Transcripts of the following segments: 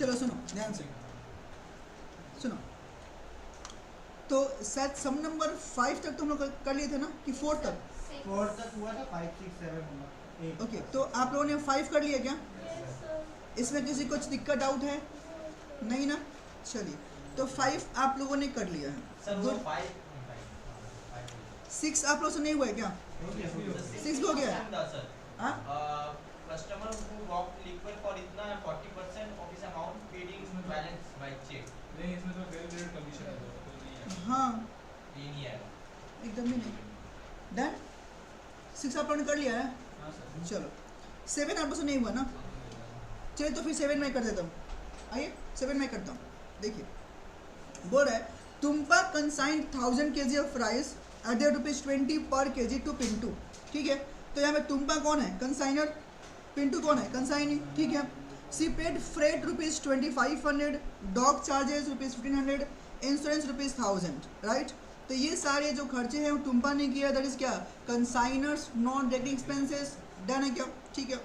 चलो सुनो ध्यान से सुनो, तो शायद सम नंबर 5 तक तुम लोग कर लिए थे ना कि 4 तक? 4 तक हुआ था, 5 6 7 होगा। ओके, तो आप लोगों ने 5 कर लिया क्या? इसमें किसी कुछ दिक्कत डाउट है? नहीं ना? चलिए, तो 5 आप लोगों ने कर लिया है, गुड। 6 आप लोगों से नहीं हुआ है क्या? 6 भी हो गया है? हाँ, customer who walked liquid for इतना 40% of his amount paid in balance by check। नहीं, इसमें तो वेल ग्रेड कमीशन है, तो नहीं है। हाँ, ये नहीं है एकदम भी नहीं। डन, 6 आप लोगों ने कर लिया है। हाँ सर। चलो 7 आप लोगों से नहीं हुआ ना? चलिए तो फिर 7 मैं कर देता हूँ। आइए 7 मैं करता हूँ। देखिए, बोल रहा है तुम्पा कंसाइंड 1000 kg of rice at the ₹20 पर kg टू पिंटू। ठीक है, तो यहाँ पे तुम्पा कौन है? कंसाइनर। पिंटू कौन है? कंसाइनी। ठीक है, C paid freight ₹2500, dock charges ₹1500, insurance ₹1000, right. तो ये सारे जो खर्चे हैं वो तुम्पा ने किया, दैट इज क्या? Consignor's non direct expenses. Done है क्या? ठीक है,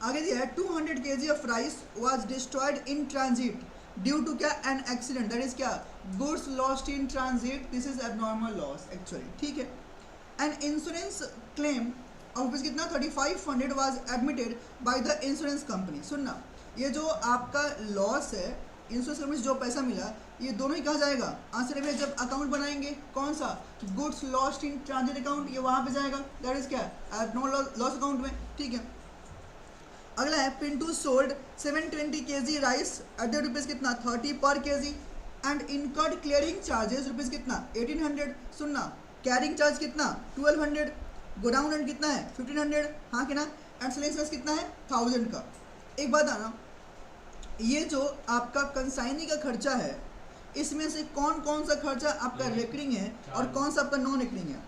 आगे दिया है 200 kg of rice was destroyed in transit due to क्या? एन एक्सीडेंट, दैट इज क्या? Goods lost in transit, this is abnormal loss actually. ठीक है, an insurance claim of rupees कितना? 3500 was admitted by the insurance company. सुनना, ये जो आपका loss है, इंश्योरेंस कंपनी से जो पैसा मिला, ये दोनों ही कहाँ जाएगा? आंसर में जब अकाउंट बनाएंगे, कौन सा? Goods lost in transit account, ये वहाँ पे जाएगा, दैट इज क्या? एबनॉर्मल लॉस अकाउंट में। ठीक है, अगला है Pintu sold 720 kg rice at the rupees कितना? 30 पर kg and incurred clearing charges rupees कितना? 1800। सुनना, कैरिंग चार्ज कितना? 1200, गोडाउन रेंट कितना है? 1500, हाँ कि ना? एंड सेलिंग चार्ज कितना है? 1000 का। एक बात आना, ये जो आपका कंसाइनी का खर्चा है, इसमें से कौन कौन सा खर्चा आपका रेकरिंग है और कौन सा आपका नॉन रेकरिंग है?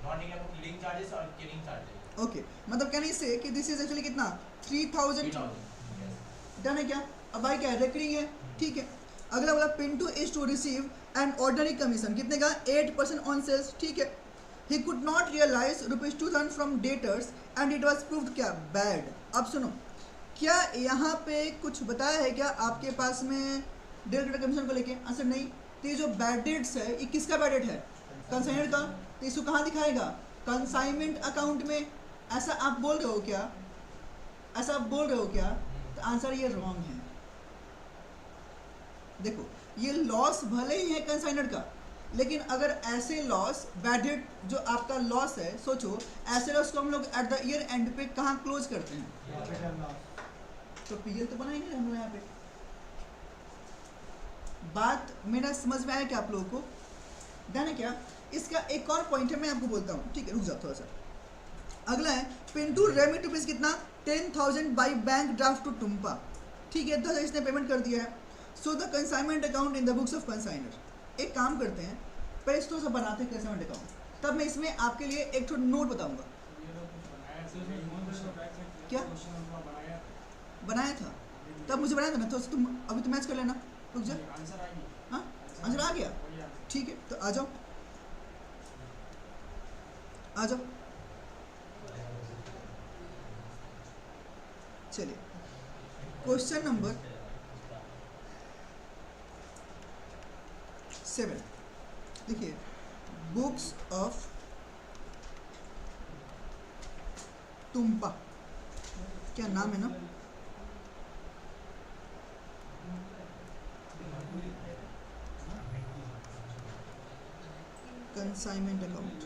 नॉन रिकरिंग क्लीनिंग चार्जेस और क्लीनिंग चार्जेस। ओके, मतलब कहने से कि दिस इज एक्चुअली कितना? 3000। डन है क्या? अब भाई क्या है? रेकरिंग है। ठीक है, अगला वाला Pintu is to receive an ordinary commission, कितने का? 8% ऑन सेल्स। ठीक है, he could not realise ₹2000 from debtors and it was proved क्या? बैड। अब सुनो, क्या यहाँ पे कुछ बताया है क्या आपके पास में डेट कमीशन को लेके? आंसर नहीं। तो ये जो बैड डेट्स है, ये किसका बैड डेट है? कंसाइनर का। तो इसको कहाँ दिखाएगा? कंसाइनमेंट अकाउंट में। ऐसा आप बोल रहे हो क्या? ऐसा आप बोल रहे हो क्या? तो आंसर ये रॉन्ग है। देखो, ये लॉस भले ही है कंसाइनर का, लेकिन अगर ऐसे लॉस, बैड डेट जो आपका लॉस है, सोचो ऐसे लॉस को हम लोग एट द ईयर एंड पे कहाँ क्लोज करते हैं? तो पीएल तो बना ही नहीं हम लोग यहाँ पे। बात मेरा समझ में आया क्या आप लोगों को? डन है क्या? इसका एक और पॉइंट है, मैं आपको बोलता हूँ। ठीक है, रुक जाओ थोड़ा सा। अगला है पिंटू रेमिट रुपीज़ कितना? 10,000 by bank draft to Tumpa. ठीक है, 10,000 इसने पेमेंट कर दिया है। So the consignment account in the books of consignor. एक काम करते हैं, पहले इसको सब बनाते हैं कंसाइनमेंट अकाउंट, तब मैं इसमें आपके लिए एक तो नोट बताऊंगा। क्या बनाया था? तब मुझे बनाया था ना, तो तुम अभी तो मैच कर लेना। रुक जा, हाँ आंसर आ गया। ठीक है, तो आ जाओ आ जाओ। चलिए, क्वेश्चन नंबर 7 देखिए, बुक्स ऑफ तुम्पा, क्या नाम है ना? Consignment account.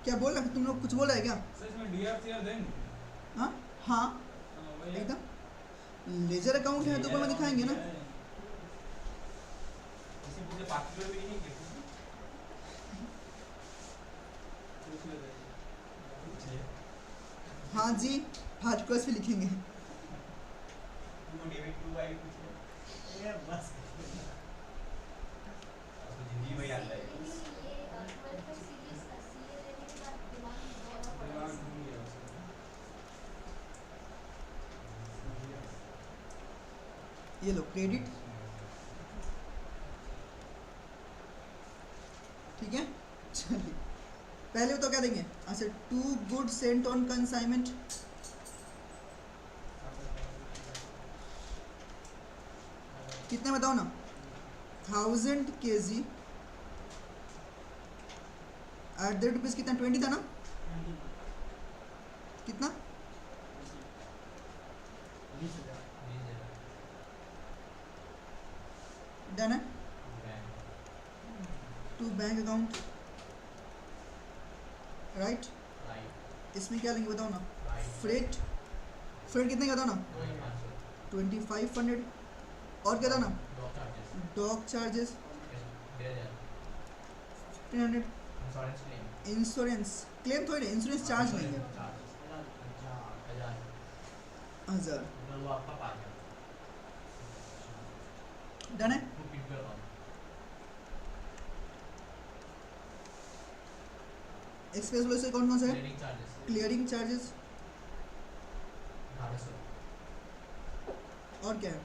क्या बोल रहे? तुम लोग कुछ बोल रहे हैं क्या? हाँ हाँ, एकदम लेजर अकाउंट है तो ऊपर में दिखाएंगे ना। हाँ जी, पार्टिकुलर्स भी लिखेंगे। ये लो क्रेडिट, पहले तो क्या देंगे, अच्छा 2 गुड्स सेंट ऑन कंसाइनमेंट, कितने बताओ ना, 1000 kg एट द रुपीज़ कितना 20 था ना, कितना 20,000 डन है। To bank account, right. इसमें क्या लेंगे बताओ ना, फ्रेट, फ्रेट कितने का था ना 2500, और क्या था ना डॉक चार्जेस 1500, इंश्योरेंस क्लेम थोड़ी ना, इंश्योरेंस चार्ज लेंगे 1000, डन है। एक्सप्रेस वैसे कौन कौन सा है, क्लियरिंग चार्जेस, और क्या है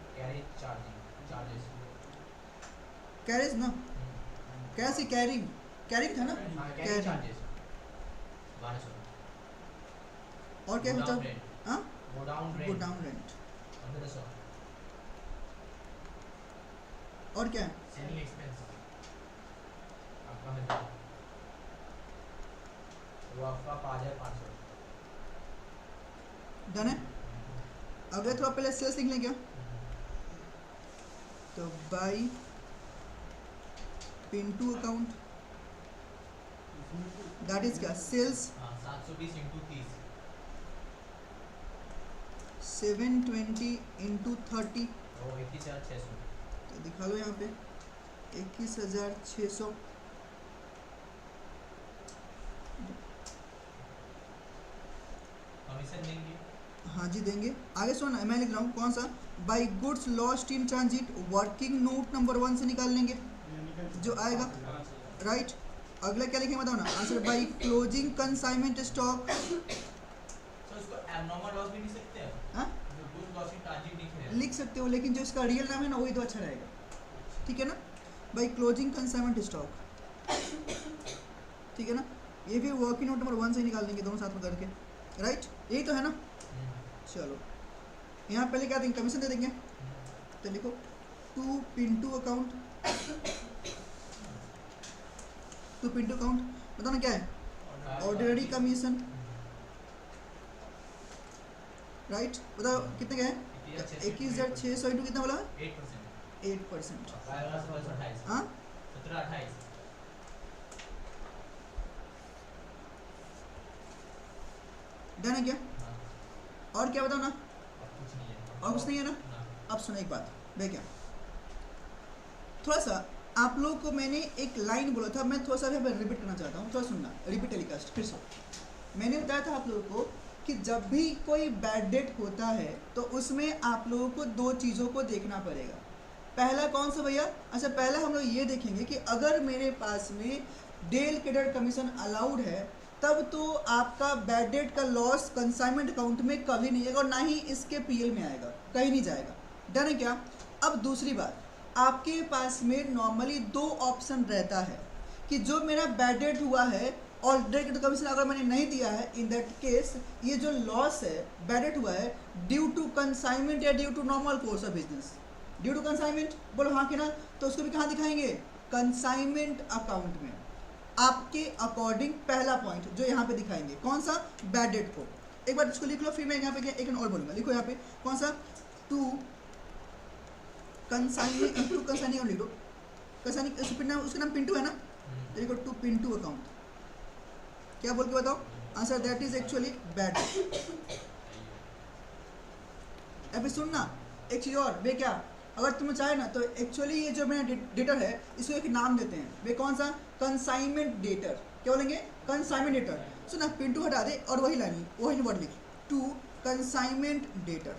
कैरेज ना, कैसे कैरिंग, कैरिंग था ना, कैरिंग, और क्या होता है, हाँ गो डाउन रेंट, और क्या है, डन है। अगले थोड़ा पहले सेल्स लिख लें क्या, तो by Pintu account, that is क्या सेल्स 720 into 30 720 into 30, वो 21,600 तो दिखा लो यहाँ पे 21,600, कमीशन देंगे। हाँ जी देंगे। आगे सुनो मैं लिख रहा हूँ कौन सा, by goods lost in transit working note number 1 से निकाल लेंगे जो आएगा, राइट। अगला क्या लिखेंगे बताओ ना, answer by closing consignment stock, तो इसको एब्नॉर्मल लॉस भी लिख सकते हैं, हाँ जो गुड लॉस इन ट्रांजिट लिख रहे हैं। लिख सकते हो, लेकिन जो इसका रियल नाम है ना वही तो अच्छा रहेगा, ठीक है ना, बाई क्लोजिंग कंसाइनमेंट स्टॉक, ठीक है ना। ये भी वर्किंग नोट नंबर 1 से ही निकाल देंगे दोनों साथ में करके, राइट, यही तो है ना। चलो यहाँ पहले क्या देंगे, कमीशन दे देंगे, तो लिखो 2 पिंटू अकाउंट, 2 पिंटू अकाउंट बताओ ना क्या है, ऑर्डिनरी कमीशन, राइट। बताओ कितने का है, 21,600 इंटू कितना बोला, 8%, हाँ 17-28 डन है क्या, और क्या बताओ ना, कुछ नहीं है, और कुछ नहीं है ना। अब सुनो एक बात भैया, क्या थोड़ा सा आप लोगों को मैंने एक लाइन बोला था, मैं थोड़ा सा यहाँ पर रिपीट करना चाहता हूँ, थोड़ा सुनना, रिपीट टेलीकास्ट फिर से। मैंने बताया था आप लोगों को कि जब भी कोई बैड डेट होता है तो उसमें आप लोगों को 2 चीज़ों को देखना पड़ेगा। पहला कौन सा भैया, अच्छा पहला हम लोग ये देखेंगे कि अगर मेरे पास में डेल क्रेडिट कमीशन अलाउड है तब तो आपका बैड डेट का लॉस कंसाइनमेंट अकाउंट में कभी नहीं आएगा और ना ही इसके पीएल में आएगा, कहीं नहीं जाएगा, डन है क्या। अब दूसरी बात, आपके पास में नॉर्मली 2 ऑप्शन रहता है कि जो मेरा बैड डेट हुआ है और डायरेक्ट कमीशन अगर मैंने नहीं दिया है, इन दैट केस ये जो लॉस है बैड डेट हुआ है ड्यू टू कंसाइनमेंट या due to normal course of business, due to consignment बोलो हाँ कि ना, तो उसको भी कहाँ दिखाएंगे, कंसाइनमेंट अकाउंट में आपके अकॉर्डिंग पहला पॉइंट जो यहाँ पे दिखाएंगे कौन सा, बैड डेट को। एक बार इसको लिख लो, फिर मैं यहाँ पे एक और बोलूँगा, लिखो यहाँ पे कौन सा, टू कंसाइनिंग लिख दो, कंसाइनिंग उसका नाम पिंटू है ना, तो लिखो 2 पिंटू अकाउंट, क्या बोल के बताओ answer, that is actually bad. अभी सुनना एक चीज़ और वे, क्या अगर तुम्हें चाहे ना तो एक्चुअली ये जो मेरा डेटर है इसको एक नाम देते हैं वे, कौन सा, कंसाइनमेंट डेटर, क्या बोलेंगे, कंसाइनमेंट डेटर। सुना पिंटू हटा दे और वही लानी, वही वर्ड लिख, 2 कंसाइनमेंट डेटर,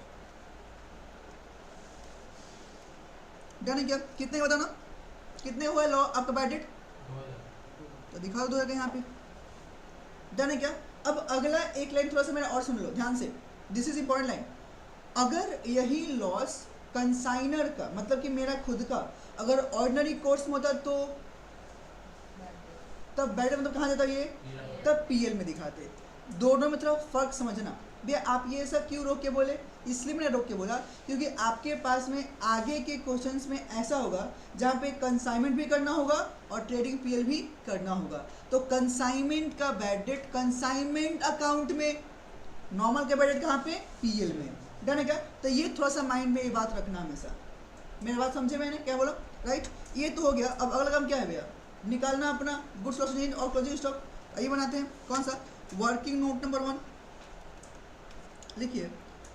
डन है क्या। कितने बताना, कितने हुआ लॉ आपका बैड डेट, तो दिखा दो यहाँ पे, डन है क्या। अब अगला एक लाइन थोड़ा सा मेरा और सुन लो ध्यान से, दिस इज इंपॉर्टेंट लाइन। अगर यही लॉस कंसाइनर का मतलब कि मेरा खुद का अगर ऑर्डिनरी कोर्स में होता तो तब बैड मतलब कहाँ जाता ये, तब पीएल में दिखाते। दोनों में थोड़ा फर्क समझना भैया। आप ये सब क्यों रोक के बोले, इसलिए मैंने रोक के बोला क्योंकि आपके पास में आगे के क्वेश्चंस में ऐसा होगा जहाँ पे कंसाइनमेंट भी करना होगा और ट्रेडिंग पीएल भी करना होगा। तो कंसाइनमेंट का बैड डेट कंसाइनमेंट अकाउंट में, नॉर्मल का बैड डेट कहाँ पे, पीएल में। डन है क्या? तो ये थोड़ा सा माइंड में ये बात रखना हमेशा। मेरी बात समझे मैंने क्या बोला, राइट? ये तो हो गया। अब अगला काम क्या है भैया, निकालना अपना गुड्स लॉस और क्लोजिंग स्टॉक। आइए बनाते हैं। कौन सा, वर्किंग नोट नंबर 1 लिखिए,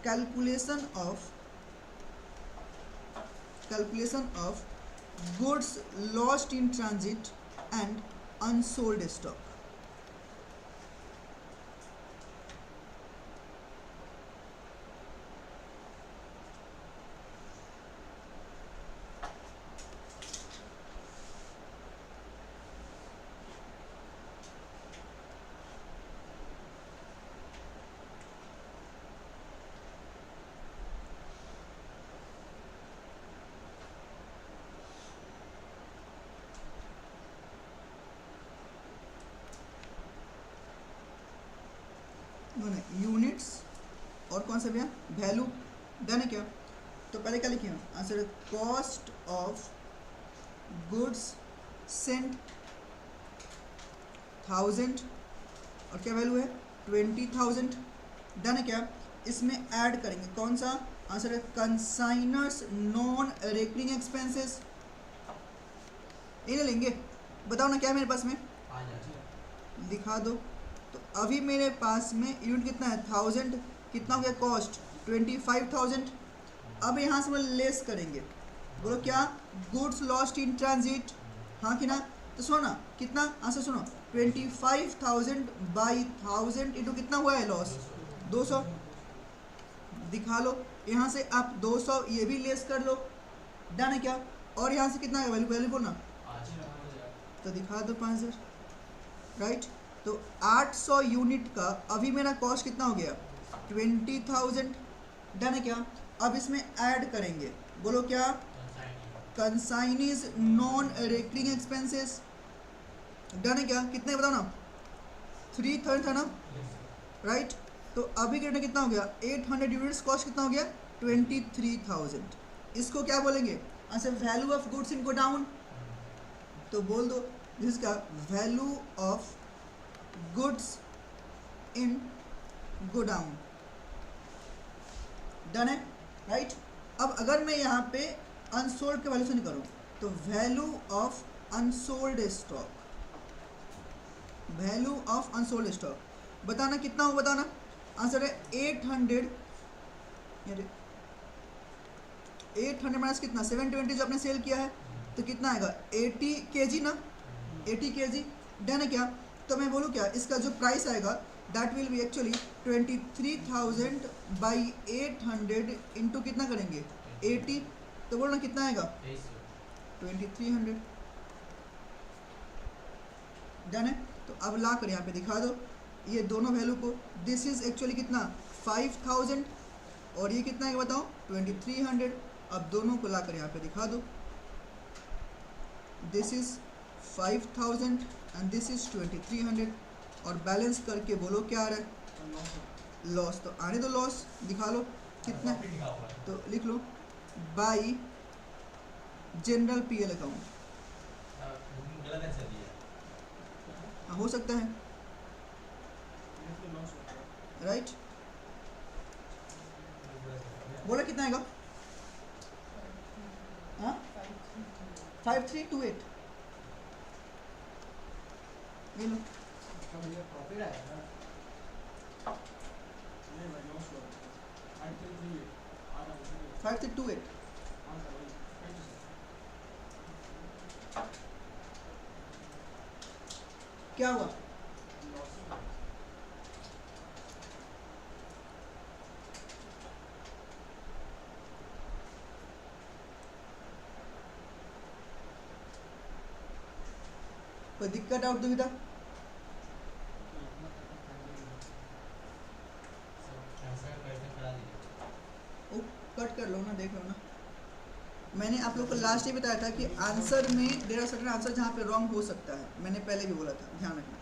calculation of goods lost in transit and unsold stock. Units और कौन सा भैया, वैल्यू। डन है क्या? तो पहले क्या लिखे answer, cost of goods Saint 1000 और क्या वैल्यू है 20,000। डन है क्या? इसमें ऐड करेंगे कौन सा, आंसर है कंसाइनर्स नॉन रेकरिंग एक्सपेंसेस। इन्हें लेंगे, बताओ ना क्या है मेरे पास में, दिखा दो। तो अभी मेरे पास में यूनिट कितना है 1000, कितना हो गया कॉस्ट 25,000। अब यहाँ से हम लेस करेंगे, बोलो क्या, गुड्स लॉस्ट इन ट्रांजिट, हाँ कि ना? तो सुनो ना कितना, आंसर सुनो, 25,000 बाई 1000 इंटू कितना हुआ है लॉस, 200। दिखा लो, यहाँ से आप 200 ये भी लेस कर लो। डन है क्या? और यहाँ से कितना है वैल्यू बोलना, तो दिखा दो 5000, राइट? तो 800 यूनिट का अभी मेरा कॉस्ट कितना हो गया 20,000। डन है क्या? अब इसमें ऐड करेंगे, बोलो क्या, consignee's non recurring expenses. Done है क्या? कितने बताओ ना, 3,000 था ना, राइट? तो अभी कितना हो गया 800 यूनिट्स, कॉस्ट कितना हो गया 23,000। इसको क्या बोलेंगे, अच्छा value of goods in godown. तो बोल दो जिसका value of goods in godown. Done है, राइट? अब अगर मैं यहाँ पे अनसोल्ड के वैल्यू से नहीं करूँ तो value of unsold stock, value of unsold stock बताना कितना हो, बताना। आंसर है 800 माइनस कितना 720 जो आपने सेल किया है, तो कितना आएगा 80 kg ना, 80 kg। डन है क्या? तो मैं बोलूँ क्या, इसका जो प्राइस आएगा that will be actually 23,000 by 800 into कितना करेंगे 80, तो बोलना कितना आएगा 2300। डन है? तो अब ला कर यहाँ पे दिखा दो ये दोनों वैल्यू को। दिस इज एक्चुअली कितना 5,000 और ये कितना है बताओ 2300। अब दोनों को ला कर यहाँ पे दिखा दो, this is 5,000 and this is 2300 और बैलेंस करके बोलो क्या आ रहा है लॉस। तो आने दो लॉस, दिखा लो कितना, तो लिख लो बाई जनरल पीएल अकाउंट। हो सकता है, राइट? बोला कितना आएगा, हाँ 5328 ये लो। प्रॉफिट आएगा ना, 5328 क्या हुआ, कोई दिक्कत डाउट दुविधा? ओ कट कर लो ना, देख लो ना। मैंने आप लोग को लास्ट ही बताया था कि आंसर में देयर आर सर्टेन आंसर जहाँ पे रॉन्ग हो सकता है, मैंने पहले भी बोला था, ध्यान रखना।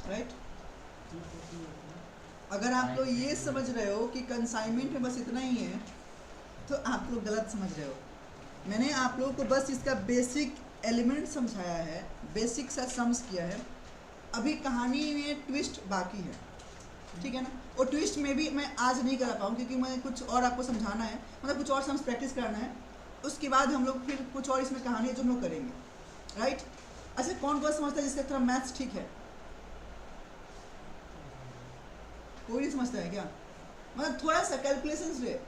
राइट, अगर आप लोग ये समझ रहे हो कि कंसाइनमेंट में बस इतना ही है तो आप लोग गलत समझ रहे हो। मैंने आप लोगों को बस इसका बेसिक एलिमेंट समझाया है, बेसिक सा सम्स किया है। अभी कहानी में ट्विस्ट बाकी है, ठीक है ना। और ट्विस्ट में भी मैं आज नहीं करा पाऊँ क्योंकि मैं कुछ और आपको समझाना है, मतलब कुछ और सम्स प्रैक्टिस कराना है। उसके बाद हम लोग फिर कुछ और इसमें कहानी है जो हम लोग करेंगे। राइट, अच्छा कौन कौन समझता है जिसका थोड़ा मैथ्स ठीक है? कोई नहीं समझता है क्या? मतलब थोड़ा सा कैलकुलेशंस रे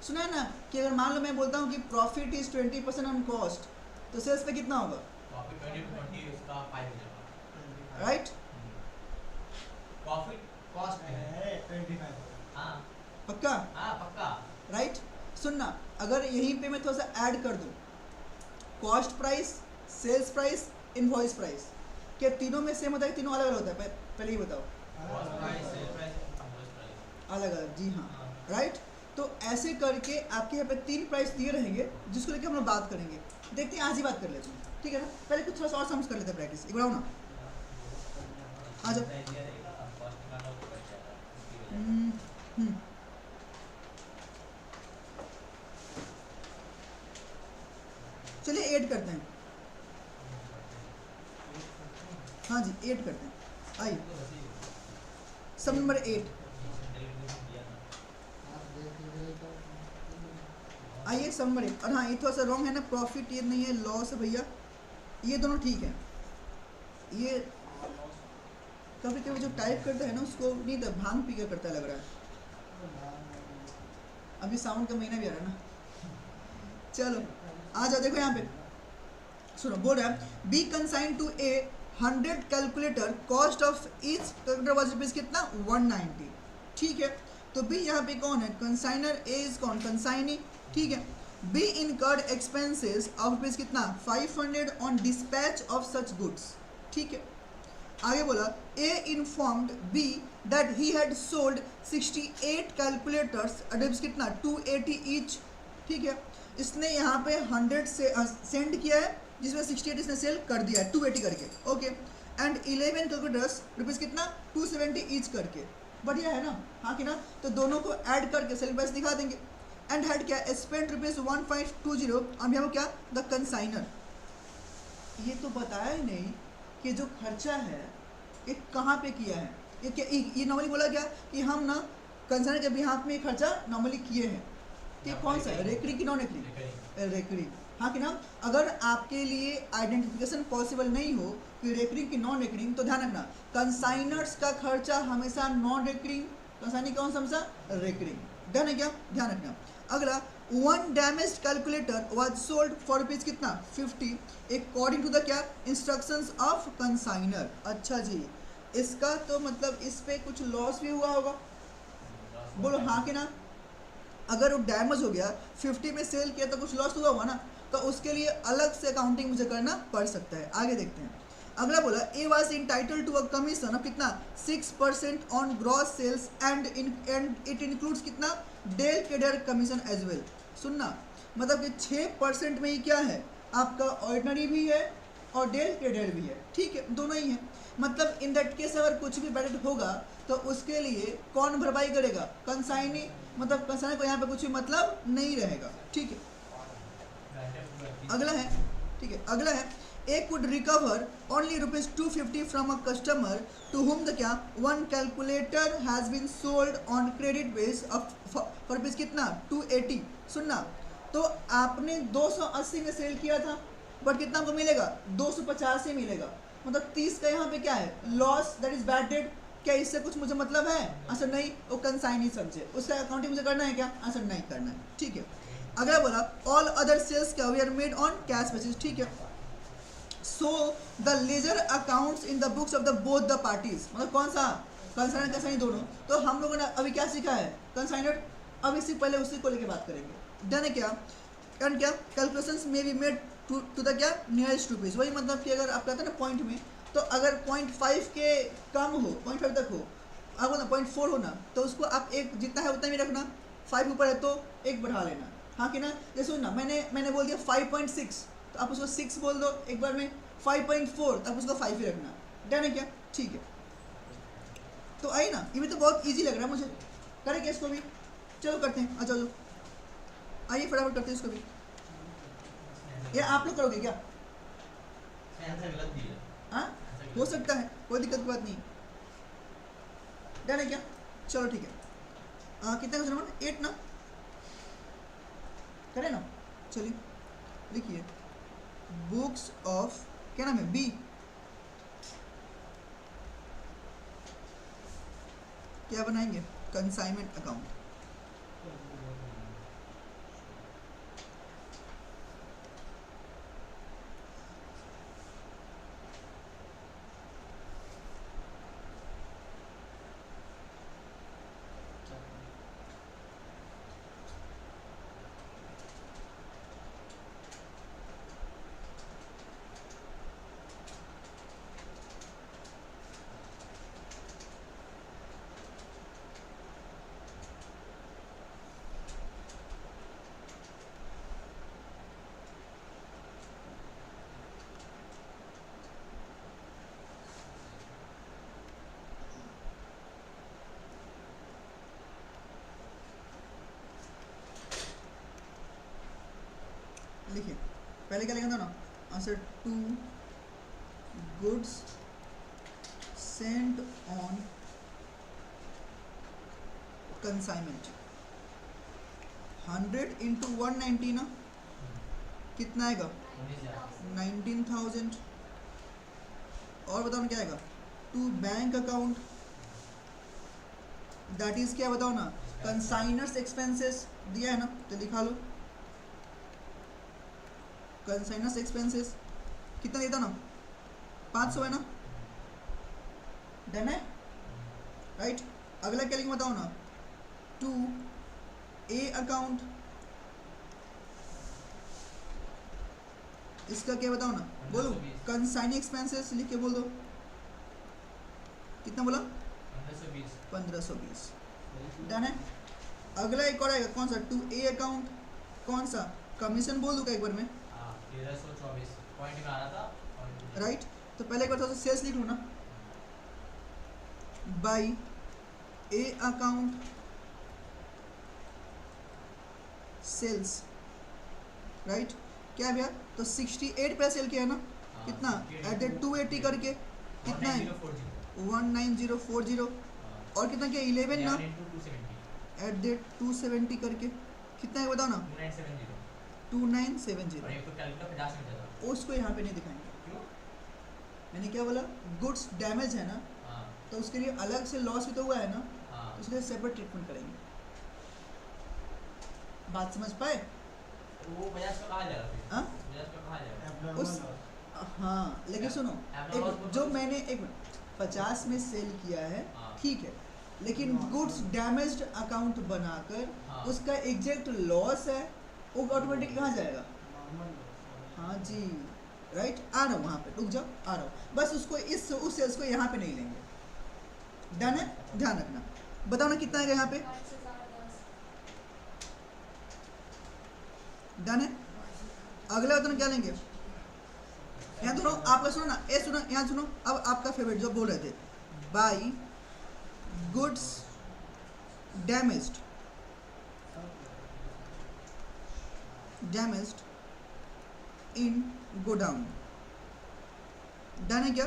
सुना है ना कि अगर मान लो मैं बोलता हूँ कि प्रॉफिट इज 20% ऑन कॉस्ट, तो सेल्स पे कितना होगा? प्रॉफिट 20 इसका 5 हो जाएगा। राइट, प्रॉफिट कॉस्ट है 25। हाँ पक्का? हाँ पक्का। राइट, सुनना, अगर यहीं पे मैं थोड़ा सा ऐड कर दूँ, cost price, sales price, invoice price, क्या तीनों में सेम होता है, तीनों अलग अलग होता है? पहले ही बताओ। Cost price, sale price, invoice price अलग अलग, जी हाँ। राइट, तो ऐसे करके आपके यहाँ पे 3 प्राइस दिए रहेंगे जिसको लेके हम लोग बात करेंगे। देखते हैं, आज ही बात कर लेते हैं, ठीक है ना। पहले कुछ थोड़ा सा और समझ कर लेते हैं प्रैक्टिस, एक बार आओ ना, आ जाओ। कॉस्ट निकालो तो बच जाएगा। चलिए ऐड करते हैं, हाँ जी ऐड करते हैं। आइए सब नंबर 8, आइए सब नंबर 8। और हाँ, ये थोड़ा सा रॉन्ग है ना, प्रॉफिट ये नहीं है, लॉस है भैया, ये दोनों ठीक है। ये कभी कभी जो टाइप करता है ना उसको नहीं था, भांग पी कर करता लग रहा है। अभी साउंड का महीना भी आ रहा है ना। चलो आ जाओ, देखो यहाँ पे सुनो, बोल रहा है B consign to A 100 calculator, cost of each calculator was rupees कितना? 190, ठीक है। तो बी यहाँ पे कौन है? कंसाइनर। ए इज कौन? कंसाइनी, ठीक है। B incurred expenses of rupees कितना? 500 on dispatch of such goods, ठीक है। आगे बोला A informed B that he had sold 68 calculators at rupees कितना? 280 ईच, ठीक है। इसने यहाँ पे 100 से सेंड किया है जिसमें 68 इसने सेल कर दिया है 280 करके, ओके। एंड 11 कैलकुलेटर्स रुपीज कितना? 270 ईच करके, बढ़िया है ना, हाँ कि ना। तो दोनों को ऐड करके सेल प्राइस दिखा देंगे। एंड हैड क्या? स्पेंड रुपीज 1520 अब यहाँ क्या? The consignor. ये तो बताया ही नहीं कि जो खर्चा है ये कहाँ पे किया है। ये क्या, ये नॉर्मली बोला क्या कि हम ना कंसाइनर के बिहाफ में खर्चा नॉर्मली किए हैं, कि कौन सा? रेकरिंग की नॉन रेकरिंग? रेकरिंग, हाँ कि ना। अगर आपके लिए आइडेंटिफिकेशन पॉसिबल नहीं हो कि रेकरिंग की नॉन रेकरिंग, तो ध्यान रखना कंसाइनर्स का खर्चा हमेशा नॉन रेकरिंग, कंसाइनी कौन सा? हमेशा रेकरिंग, ध्यान है क्या? ध्यान रखना। अगला, one damage calculator was sold for rupees कितना? 50 अकॉर्डिंग टू द क्या? Instructions of consignor. अच्छा जी, इसका तो मतलब इस पे कुछ लॉस भी हुआ होगा, बोलो हाँ कि ना। अगर वो डैमेज हो गया, 50 में सेल किया तो कुछ लॉस हुआ होगा ना, तो उसके लिए अलग से अकाउंटिंग मुझे करना पड़ सकता है। आगे देखते हैं। अगला बोला A was entitled to a commission of कितना? 6% on gross sales and it includes कितना? Del credere commission as well. सुनना, मतलब कि 6% में ही क्या है आपका? ऑर्डिनरी भी है और डेल ट्रेडर भी है, ठीक है, दोनों ही है। मतलब इन दैट केस अगर कुछ भी बैलेंस होगा तो उसके लिए कौन भरपाई करेगा? कंसाइनी, मतलब कंसाइनी को यहाँ पे कुछ भी मतलब नहीं रहेगा, ठीक है। अगला है, ठीक है, अगला है A could recover only rupees 250 from a customer to whom the क्या? One calculator has been sold on credit base of for rupees कितना? 280। सुनना, तो आपने 280 में सेल किया था, बट कितना आपको मिलेगा? 250 ही मिलेगा, मतलब 30 का यहाँ पे क्या है? Loss, that is bad debt. क्या इससे कुछ मुझे मतलब है? आंसर नहीं, वो कंसाइनी समझे, उसका अकाउंटिंग मुझे करना है क्या? आंसर नहीं करना है, ठीक है। अगला बोला ऑल अदर सेल्स क्या? We are made on cash basis, ठीक है। So the ledger accounts in the books of the both the parties, मतलब कौन सा? कंसाइनर कंसाइनी दोनों। तो हम लोगों ने अभी क्या सीखा है? कंसाइनर। अब इससे पहले उसी को लेके बात करेंगे। डन है क्या? एंड क्या? कैलकुलेशंस में बी मेड टू द क्या? Nearest rupees. वही मतलब कि अगर आप कहते हैं ना पॉइंट में, तो अगर 0.5 के कम हो, 0.5 तक हो, आप बोला 0.4 हो ना, तो उसको आप एक जितना है उतना ही रखना, 5 ऊपर है तो एक बढ़ा लेना, हाँ कि ना। जैसे ना मैंने बोल दिया 5.6, तो आप उसको 6 बोल दो एक बार में, 5.4 तो आप उसको 5 ही रखना, डन है क्या? ठीक है, तो आई ना, ये भी तो बहुत इजी लग रहा है मुझे, करें क्या इसको भी? चलो करते हैं, अच्छा चलो आइए फटाफट करते हैं इसको भी, या आप लोग करोगे क्या? आंसर गलत दिया। हाँ हो सकता है, कोई दिक्कत की बात नहीं, डन है क्या? चलो ठीक है, कितना क्वेश्चन नंबर 8 ना, करें ना? चलिए लिखिए, बुक्स ऑफ, क्या नाम है, बी, क्या बनाएंगे? Consignment account. लिखिए, पहले क्या लिखा था ना, answer to goods sent on consignment, 100 into 190 ना, कितना आएगा? 19,000। और बताओ ना क्या आएगा? To bank account, that is क्या बताओ ना, कंसाइनर्स एक्सपेंसेस दिया है ना, तो लिखा लो कंसाइनर्स एक्सपेंसेस, कितना देता ना, 500 है ना, डन है, राइट। अगला क्या लिखूं बताओ ना, टू ए अकाउंट, इसका क्या बताओ ना, बोलो, कंसाइनिंग एक्सपेंसेस लिख के बोल दो, कितना बोला? 1520, डन है। अगला एक और आएगा, कौन सा? टू ए अकाउंट, कौन सा? कमीशन बोल दूंगा एक बार में, 1324 पॉइंट में आ रहा था, राइट। तो पहले एक बार थोड़ा सा सेल्स लिख लूँ ना, by A account sales, right. क्या भैया? तो 68 पे सेल किया है ना, कितना? एट द 280 करके, कितना है? 19040, और कितना किया? 11 ना, एट द 270 करके, कितना है बताओ ना? 2970। और एक तो कैलकुलेटर 50 में जाता। उसको यहाँ पे नहीं दिखाएंगे, क्यों? मैंने क्या बोला? गुड्स डैमेज है ना, हाँ तो उसके लिए अलग से लॉस भी तो हुआ है ना, हाँ, उसके लिए सेपरेट ट्रीटमेंट करेंगे। बात समझ पाए? तो वो 50 का कहाँ जाएगा फिर? हाँ 50 का कहाँ जाएगा? उस, हाँ लेकिन सुनो, एक जो मैंने एक 50 में सेल किया है, हाँ। ठीक है, लेकिन गुड्स डैमेज्ड अकाउंट बनाकर हाँ। उसका एग्जैक्ट लॉस है, वो ऑटोमेटिक कहाँ जाएगा? हाँ जी, राइट। आ रहा हूँ वहाँ पे, रुक जाओ, आ रहा हूँ, बस उसको उस सेल्स को यहाँ पे नहीं लेंगे, डन है, ध्यान रखना। बताओ ना कितना आएगा यहाँ पे, डन है। अगला बताओ ना क्या लेंगे, यहाँ सुनो, आपका सुनो ना, ए सुनो, यहाँ सुनो, अब आपका फेवरेट जो बोल रहे थे, by goods damaged in godown, done है क्या?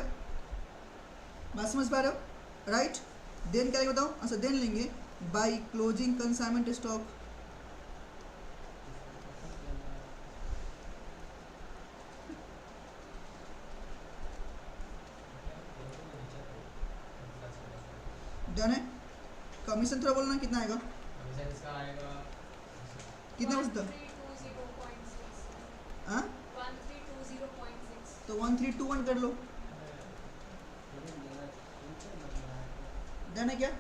बात समझ पा रहे हो, राइट। देन क्या बताओ, अच्छा देन लेंगे by closing consignment stock, done है। कमीशन थोड़ा बोलना कितना आएगा, कमीशन इसका आएगा कितना हो सकता? 1320.6 हाँ 1320.6 तो 1321 कर लो, डन है क्या?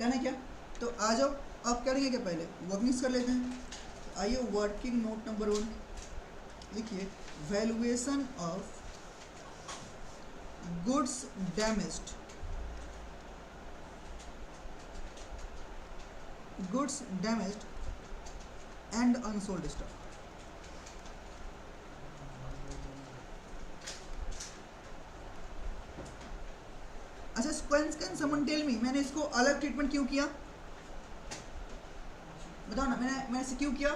डन है क्या? तो आ जाओ, अब करेंगे क्या, पहले वर्किंग्स कर लेते हैं। तो आइए वर्किंग नोट नंबर 1 लिखिए, valuation of goods damaged, goods damaged and unsold stock. अच्छा, कैन समवन टेल मी, मैंने इसको अलग ट्रीटमेंट क्यों किया, बताओ ना, मैंने इसे क्यों किया,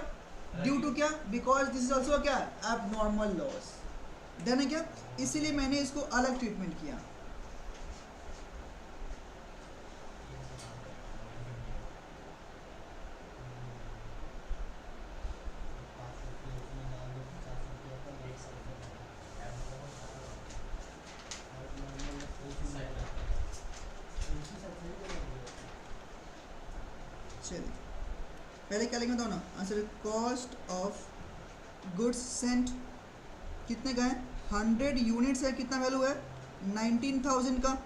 ड्यू टू क्या, बिकॉज दिस इज ऑल्सो क्या, एबनॉर्मल लॉस, डन है क्या, इसीलिए मैंने इसको अलग ट्रीटमेंट किया। चलिए पहले क्या लिखें बताओ ना, answer cost of goods Saint कितने का है, 100 यूनिट्स है, कितना वैल्यू है, 19,000 का।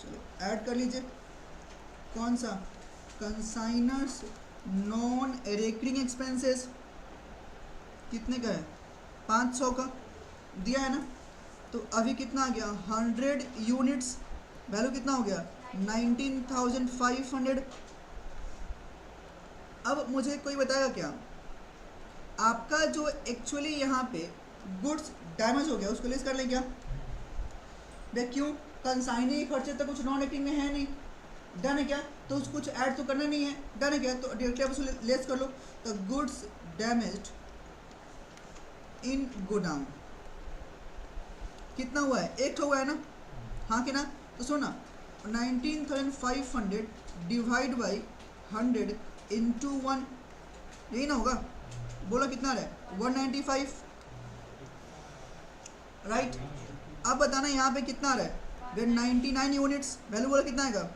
चलो ऐड कर लीजिए, कौन सा, कंसाइनर्स नॉन रिकरिंग एक्सपेंसेस कितने का है, 500 का दिया है ना, तो अभी कितना आ गया, 100 यूनिट्स, वैल्यू कितना हो गया, 19,500। अब मुझे कोई बताएगा क्या, आपका जो एक्चुअली यहाँ पे गुड्स डैमेज हो गया उसको लेस कर लें क्या, देख क्यों, कंसाइनी खर्चे तो कुछ नॉन एक्टिंग में है नहीं, डन है क्या, तो उसको कुछ ऐड तो करना नहीं है, डन है क्या, तो डायरेक्टली आप उसको लेस कर लो। तो गुड्स डैमेज्ड इन गोडाउन कितना हुआ है, एक हुआ है ना, हाँ कि ना, तो सुना 19,500 डिवाइड बाई 100 इंटू 1, यही ना होगा, बोला कितना है, 195, राइट। अब बताना यहाँ पे कितना आ रहा है, 99 यूनिट्स, वैल्यू बोला कितना आएगा,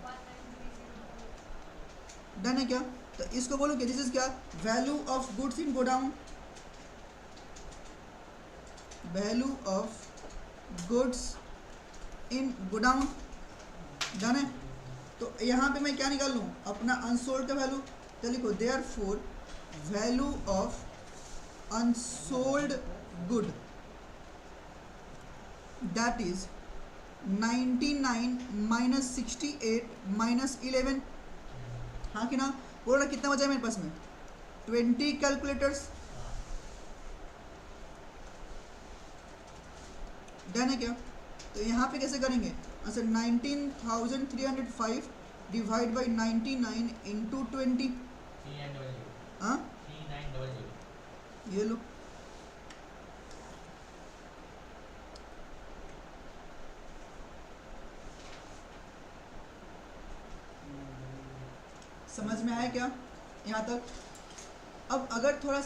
डन है क्या, तो इसको बोलो कि दिस इज क्या, value of goods in godown, value of goods in godown, done है। तो यहाँ पे मैं क्या निकाल लूँ, अपना अनसोल्ड का वैल्यू, तो लिखो therefore value of unsold good that is 99 minus 68 minus 11, हाँ कि ना, बोलो ना कितना बचा है मेरे पास में, 20 कैलकुलेटर्स, डन है क्या। तो यहाँ पे कैसे करेंगे, अच्छा 19,305 डिवाइड बाई 99 इंटू 20, हाँ 3900 ये लो, समझ में आया क्या यहाँ तक। अब अगर थोड़ा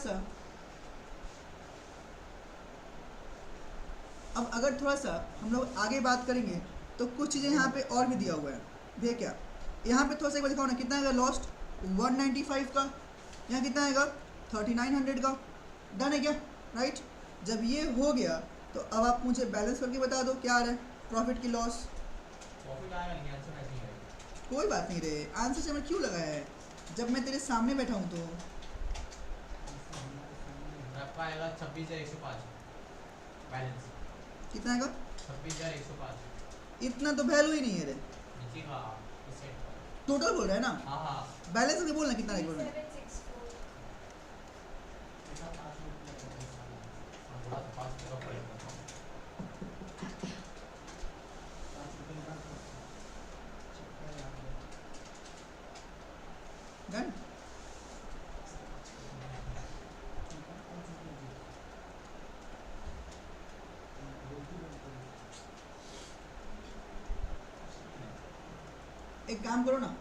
सा हम लोग आगे बात करेंगे तो कुछ चीज़ें यहाँ पे और भी दिया हुआ है, देखिए क्या, यहाँ पे थोड़ा सा एक बार दिखाओ ना, कितना आएगा लॉस्ट 195 का, यहाँ कितना आएगा 3900 का, डन है क्या, राइट। जब ये हो गया तो अब आप मुझे बैलेंस करके बता दो क्या आ रहा है, प्रॉफिट की लॉस, प्रॉफिट आएगा लेकिन आंसर मैच नहीं आएगा। कोई बात नहीं रे, आंसर से मैं क्यों लगाया है, जब मैं तेरे सामने बैठा हूँ तो आपका आएगा 26,105 बैलेंस, कितना आएगा, 26,105 इतना तो वैल्यू ही नहीं है रे, नीचे का परसेंट, टोटल बोल रहा है ना, हाँ हाँ बैलेंस करके बोलना कितना बोल रहा है, 764 थोड़ा सा पास करना पड़ेगा। डन। एक काम करो ना,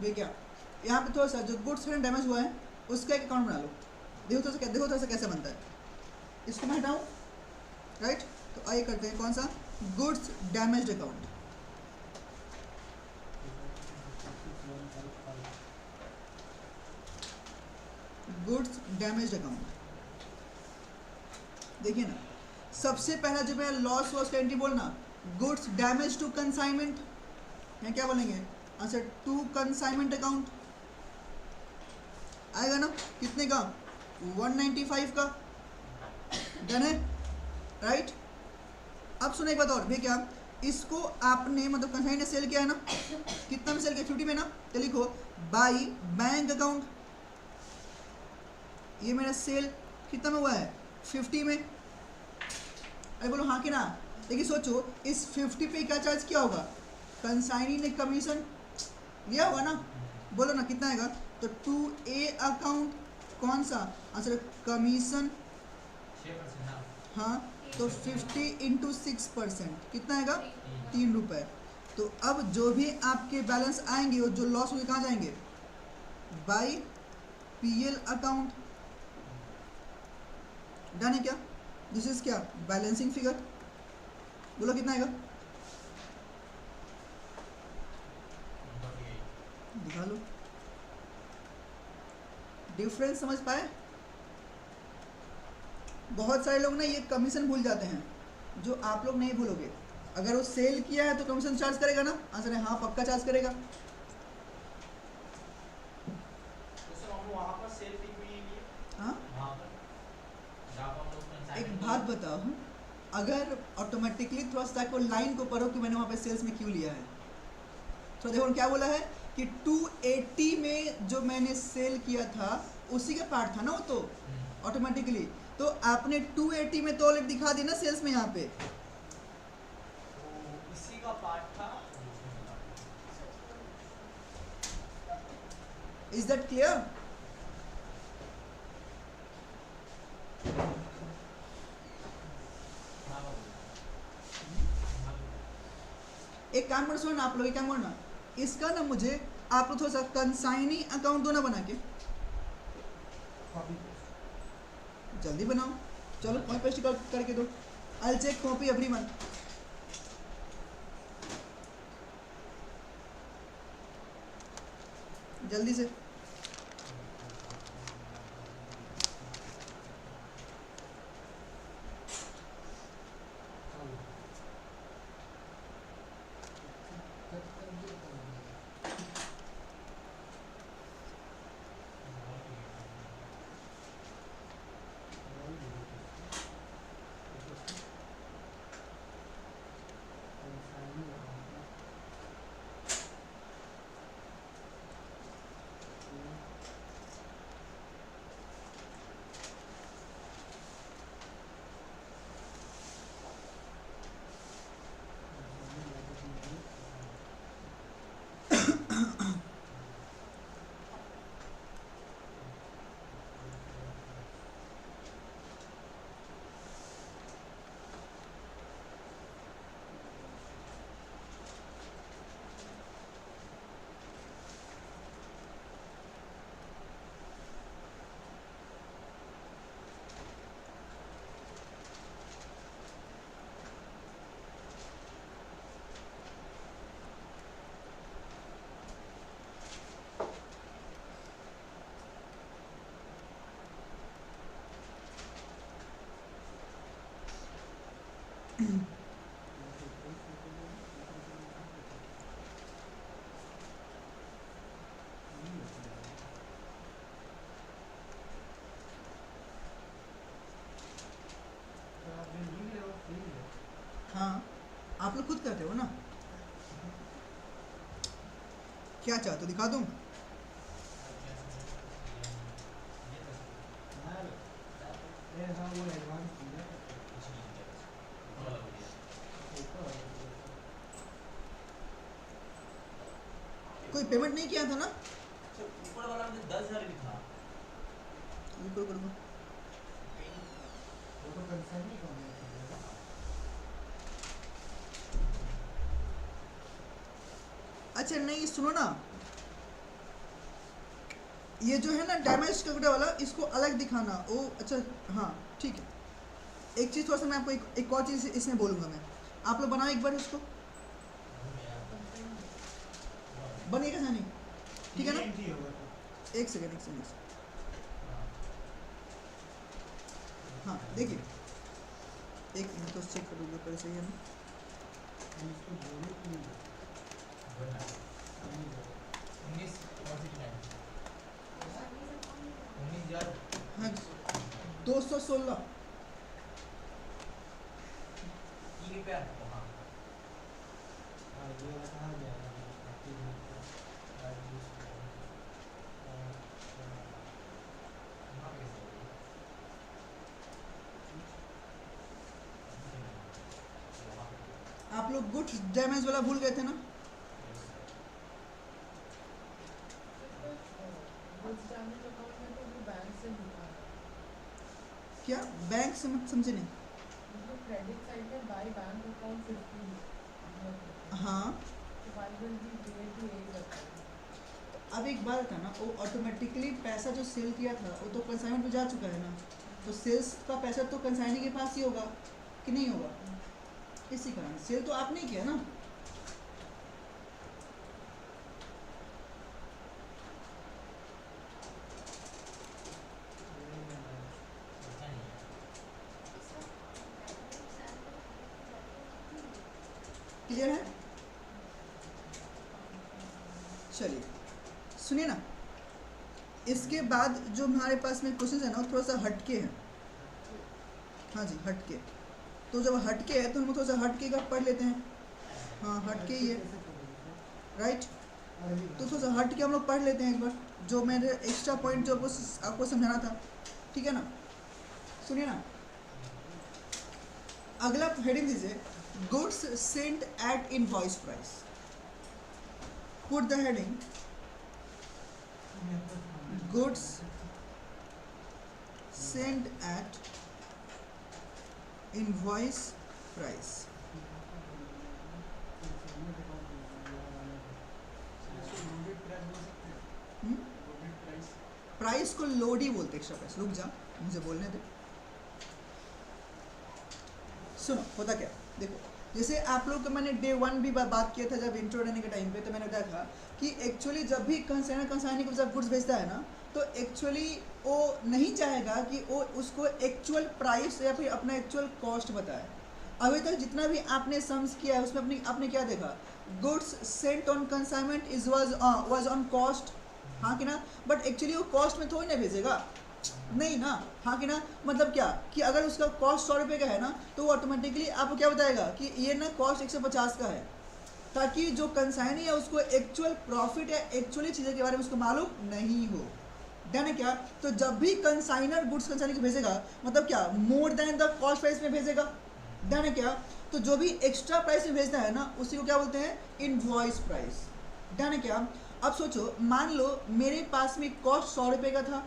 ये क्या, यहाँ पे थोड़ा सा जो गुड्स एंड डैमेज हुआ है उसका एक अकाउंट बना लो, देखो थोड़ा सा कैसे बनता है, इसको मैं हटाऊँ, राइट। तो आइए करते हैं कौन सा, goods damaged account, goods damage account. देखिए ना, सबसे पहला जो है लॉस वॉस का एंट्री बोलना, गुड्स डैमेज टू कंसाइनमेंट है, क्या बोलेंगे अच्छा, टू कंसाइनमेंट अकाउंट आएगा ना, कितने का 195 का, डन है राइट। अब सुनो एक बात और भी, क्या इसको आपने मतलब कंसाइन ने सेल किया है ना, कितना में सेल किया 50 में ना, तो लिखो बाई बैंक अकाउंट, ये मेरा सेल कितना में हुआ है 50 में, अरे बोलो हाँ कि ना। देखिए सोचो इस 50 पे क्या चार्ज किया होगा, कंसाइनी ने कमीशन लिया होगा ना, बोलो ना कितना आएगा, तो 2A अकाउंट कौन सा आंसर, कमीशन 6% ना। हाँ, तो 50 इंटू 6% कितना आएगा 3 रुपये। तो अब जो भी आपके बैलेंस आएंगे और जो लॉस होंगे कहाँ जाएंगे, बाई PL अकाउंट, डन है क्या, दिस इज क्या बैलेंसिंग फिगर, बोलो कितना आएगा, दिखा लो, डिफरेंस समझ पाए। बहुत सारे लोग ना ये कमीशन भूल जाते हैं, जो आप लोग नहीं भूलोगे, अगर वो सेल किया है तो कमीशन चार्ज करेगा ना, आंसर है हाँ पक्का चार्ज करेगा। तो सर हम वहाँ पर सेल टिक भी लिए, हाँ वहाँ पर जहाँ पर हम लोग एक consignment बात बताओ, अगर ऑटोमेटिकली थोड़ा सा को लाइन को पढ़ो कि मैंने वहाँ पे सेल्स में क्यों लिया है, तो देखो क्या बोला है कि 280 में जो मैंने सेल किया था उसी का पार्ट था ना वो, तो ऑटोमेटिकली तो आपने 280 में तो ऑलरेडी दिखा दिया ना सेल्स में यहाँ पे, तो इसी का पार्ट था। Is that clear. हाँ बाबू। एक काम करो, सुनो ना आप लोग, एक काम करो ना, इसका ना मुझे आप लोग थोड़ा सा कंसाइनी अकाउंट दो ना बना के, कॉपी जल्दी बनाओ, चलो कॉपी पेस्ट करके दो, आई चेक कॉपी एवरीवन। जल्दी से हाँ आप लोग खुद करते हो ना, क्या चाहते हो दिखा दूँ, हाँ वो एडवांस दिया कोई पेमेंट नहीं किया था ना, ऊपर वाला में 10,000 लिखा। रुको रुको रुको, वो तो कंसर्न ही कौन है अच्छा नहीं सुनो ना, ये जो है ना डैमेज कपड़े वाला, इसको अलग दिखाना, ओ अच्छा हाँ ठीक है। एक चीज़ थोड़ा सा मैं आपको एक और चीज़ इसमें बोलूँगा मैं, आप लोग बनाओ एक बार उसको, बनेगा नहीं, ठीक है ना, एंट्री होगा तो एक सेकेंड हाँ देखिए, एक मिनट तो चेक कर लीजिए पहले, सही है ना? इसको जोड़ो कि नहीं जोड़ो? नहीं जोड़ो। 19 और 69 19,000 हाँ 216 ये पे वहाँ हाँ ये वाला कहाँ जाएगा? आपकी जरूरत है। वहाँ पे कैसे वहाँ पे आप लोग गुड्स डैमेज वाला भूल गए थे ना? क्या बैंक से मत समझे नहीं? क्रेडिट साइड में बाय बैंक अकाउंट 50 हाँ तो why will be VAT यही करता है। अब एक बात था ना, वो ऑटोमेटिकली पैसा जो सेल किया था वो तो कंसाइनमेंट में जा चुका है ना, तो सेल्स का पैसा तो कंसाइनी के पास ही होगा कि नहीं होगा? इसी कारण सेल तो आपने ही किया ना। ऐसा नहीं है क्लियर है? चलिए सुनिए ना, इसके बाद जो हमारे पास में क्वेश्चन है ना वो थोड़ा सा हटके हैं। हाँ जी हटके, तो जब हटके है तो हम थोड़ा सा हटके का पढ़ लेते हैं। हाँ हटके ही है, राइट? तो थोड़ा सा हटके हम लोग पढ़ लेते हैं एक बार, जो मेरे एक्स्ट्रा पॉइंट जो आपको समझाना था, ठीक है ना? सुनिए ना, अगला हेडिंग दीजिए, goods sent at invoice price. Put the heading goods sent at invoice price। Price को लोड ही बोलते, एक्स्ट्रा प्राइस। रुक जा मुझे बोलने दे। सुनो होता क्या, देखो जैसे आप लोग को मैंने डे 1 भी बात किया था जब इंट्रो देने के टाइम पे, तो मैंने बताया था कि एक्चुअली जब भी कंसाइनी को जब गुड्स भेजता है ना, तो एक्चुअली वो नहीं चाहेगा कि वो उसको एक्चुअल प्राइस या फिर अपना एक्चुअल कॉस्ट बताए। अभी तक जितना भी आपने सम्स किया है उसमें आपने क्या देखा, goods sent on consignment is was on cost, हाँ कि ना? बट एक्चुअली वो कॉस्ट में थोड़ी ना भेजेगा, नहीं ना, हाँ कि ना? मतलब क्या कि अगर उसका कॉस्ट 100 रुपये का है ना, तो वो ऑटोमेटिकली आपको क्या बताएगा कि ये ना कॉस्ट 150 का है, ताकि जो कंसाइनी है उसको एक्चुअल प्रॉफिट या एक्चुअली चीज़ें के बारे में उसको मालूम नहीं हो। डन है क्या? तो जब भी कंसाइनर गुड्स कंसाइनी को भेजेगा, मतलब क्या, मोर देन द कॉस्ट प्राइस में भेजेगा। डन है क्या? तो जो भी एक्स्ट्रा प्राइस में भेजना है ना, उसी को क्या बोलते हैं, इनवॉइस प्राइस। डन है क्या? अब सोचो, मान लो मेरे पास में कॉस्ट 100 रुपये का था,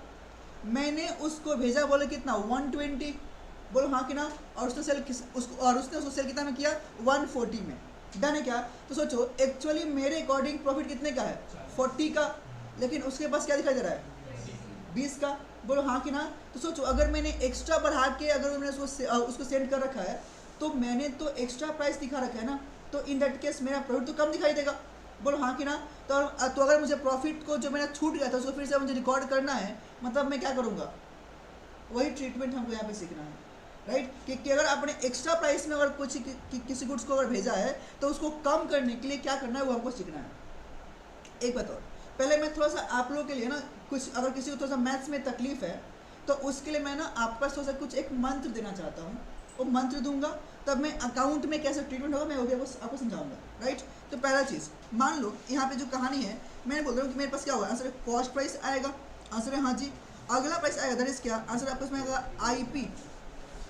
मैंने उसको भेजा, बोले कितना, 120, बोलो हाँ कि ना? और उसने उसको सेल कितना में किया, 140 में। डन है क्या? तो सोचो एक्चुअली मेरे अकॉर्डिंग प्रॉफिट कितने का है, 40 का, लेकिन उसके पास क्या दिखाई दे रहा है, 20 का। बोलो हाँ कि ना? तो सोचो अगर मैंने एक्स्ट्रा बढ़ा के अगर मैंने उसको सेंड कर रखा है, तो मैंने तो एक्स्ट्रा प्राइस दिखा रखा है ना, तो इन दैट केस मेरा प्रॉफिट तो कम दिखाई देगा। बोलो हाँ कि ना? तो अगर मुझे प्रॉफिट को जो मेरा छूट गया था उसको फिर से मुझे रिकॉर्ड करना है, मतलब मैं क्या करूँगा, वही ट्रीटमेंट हमको यहाँ पे सीखना है, राइट? कि अगर आपने एक्स्ट्रा प्राइस में अगर कुछ किसी गुड्स को अगर भेजा है, तो उसको कम करने के लिए क्या करना है वो हमको सीखना है। एक बात और, पहले मैं थोड़ा सा आप लोगों के लिए ना, कुछ अगर किसी को थोड़ा सा मैथ्स में तकलीफ है, तो उसके लिए मैं ना आपके पास थोड़ा सा कुछ एक मंत्र देना चाहता हूँ। वो मंत्र दूंगा तब मैं अकाउंट में कैसे ट्रीटमेंट होगा मैं वो भी आपको समझाऊंगा, राइट? तो पहला चीज़, मान लो यहाँ पे जो कहानी है, मैं बोल रहा हूँ कि मेरे पास क्या होगा, आंसर है कॉस्ट प्राइस आएगा, आंसर है हाँ जी। अगला प्राइस आएगा, दैट इज क्या, आंसर आपको इसमें आएगा IP,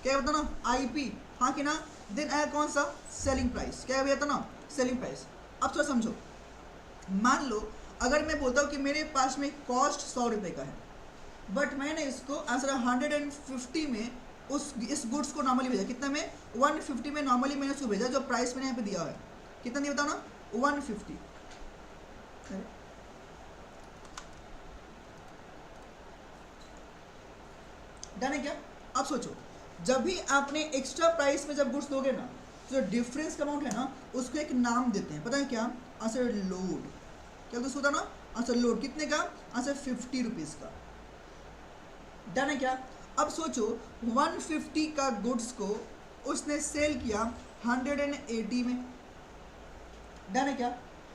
क्या बताओ ना, IP, हाँ कि ना? देन आएगा कौन सा, सेलिंग प्राइस, क्या भैया था ना, सेलिंग प्राइस। अब थोड़ा समझो, मान लो अगर मैं बोलता हूँ कि मेरे पास में कॉस्ट 100 रुपये का है, बट मैंने इसको आंसर 150 में इस गुड्स को नॉर्मली भेजा, कितना में, 150 में नॉर्मली मैंने उसको भेजा, जो प्राइस मैंने यहाँ पे दिया है, कितना दिया बताओ ना, 150। डन है क्या? अब सोचो, जब भी आपने एक्स्ट्रा प्राइस में जब गुड्स दोगे ना, तो जो डिफरेंस का अमाउंट है ना, उसको एक नाम देते हैं, पता है क्या, आंसर लोड। क्या दोस्तों होता ना, आंसर लोड, कितने का, आंसर 50 रुपीज़ का। डन है क्या? अब सोचो 150 का गुड्स को उसने सेल किया 180 में, डन है क्या?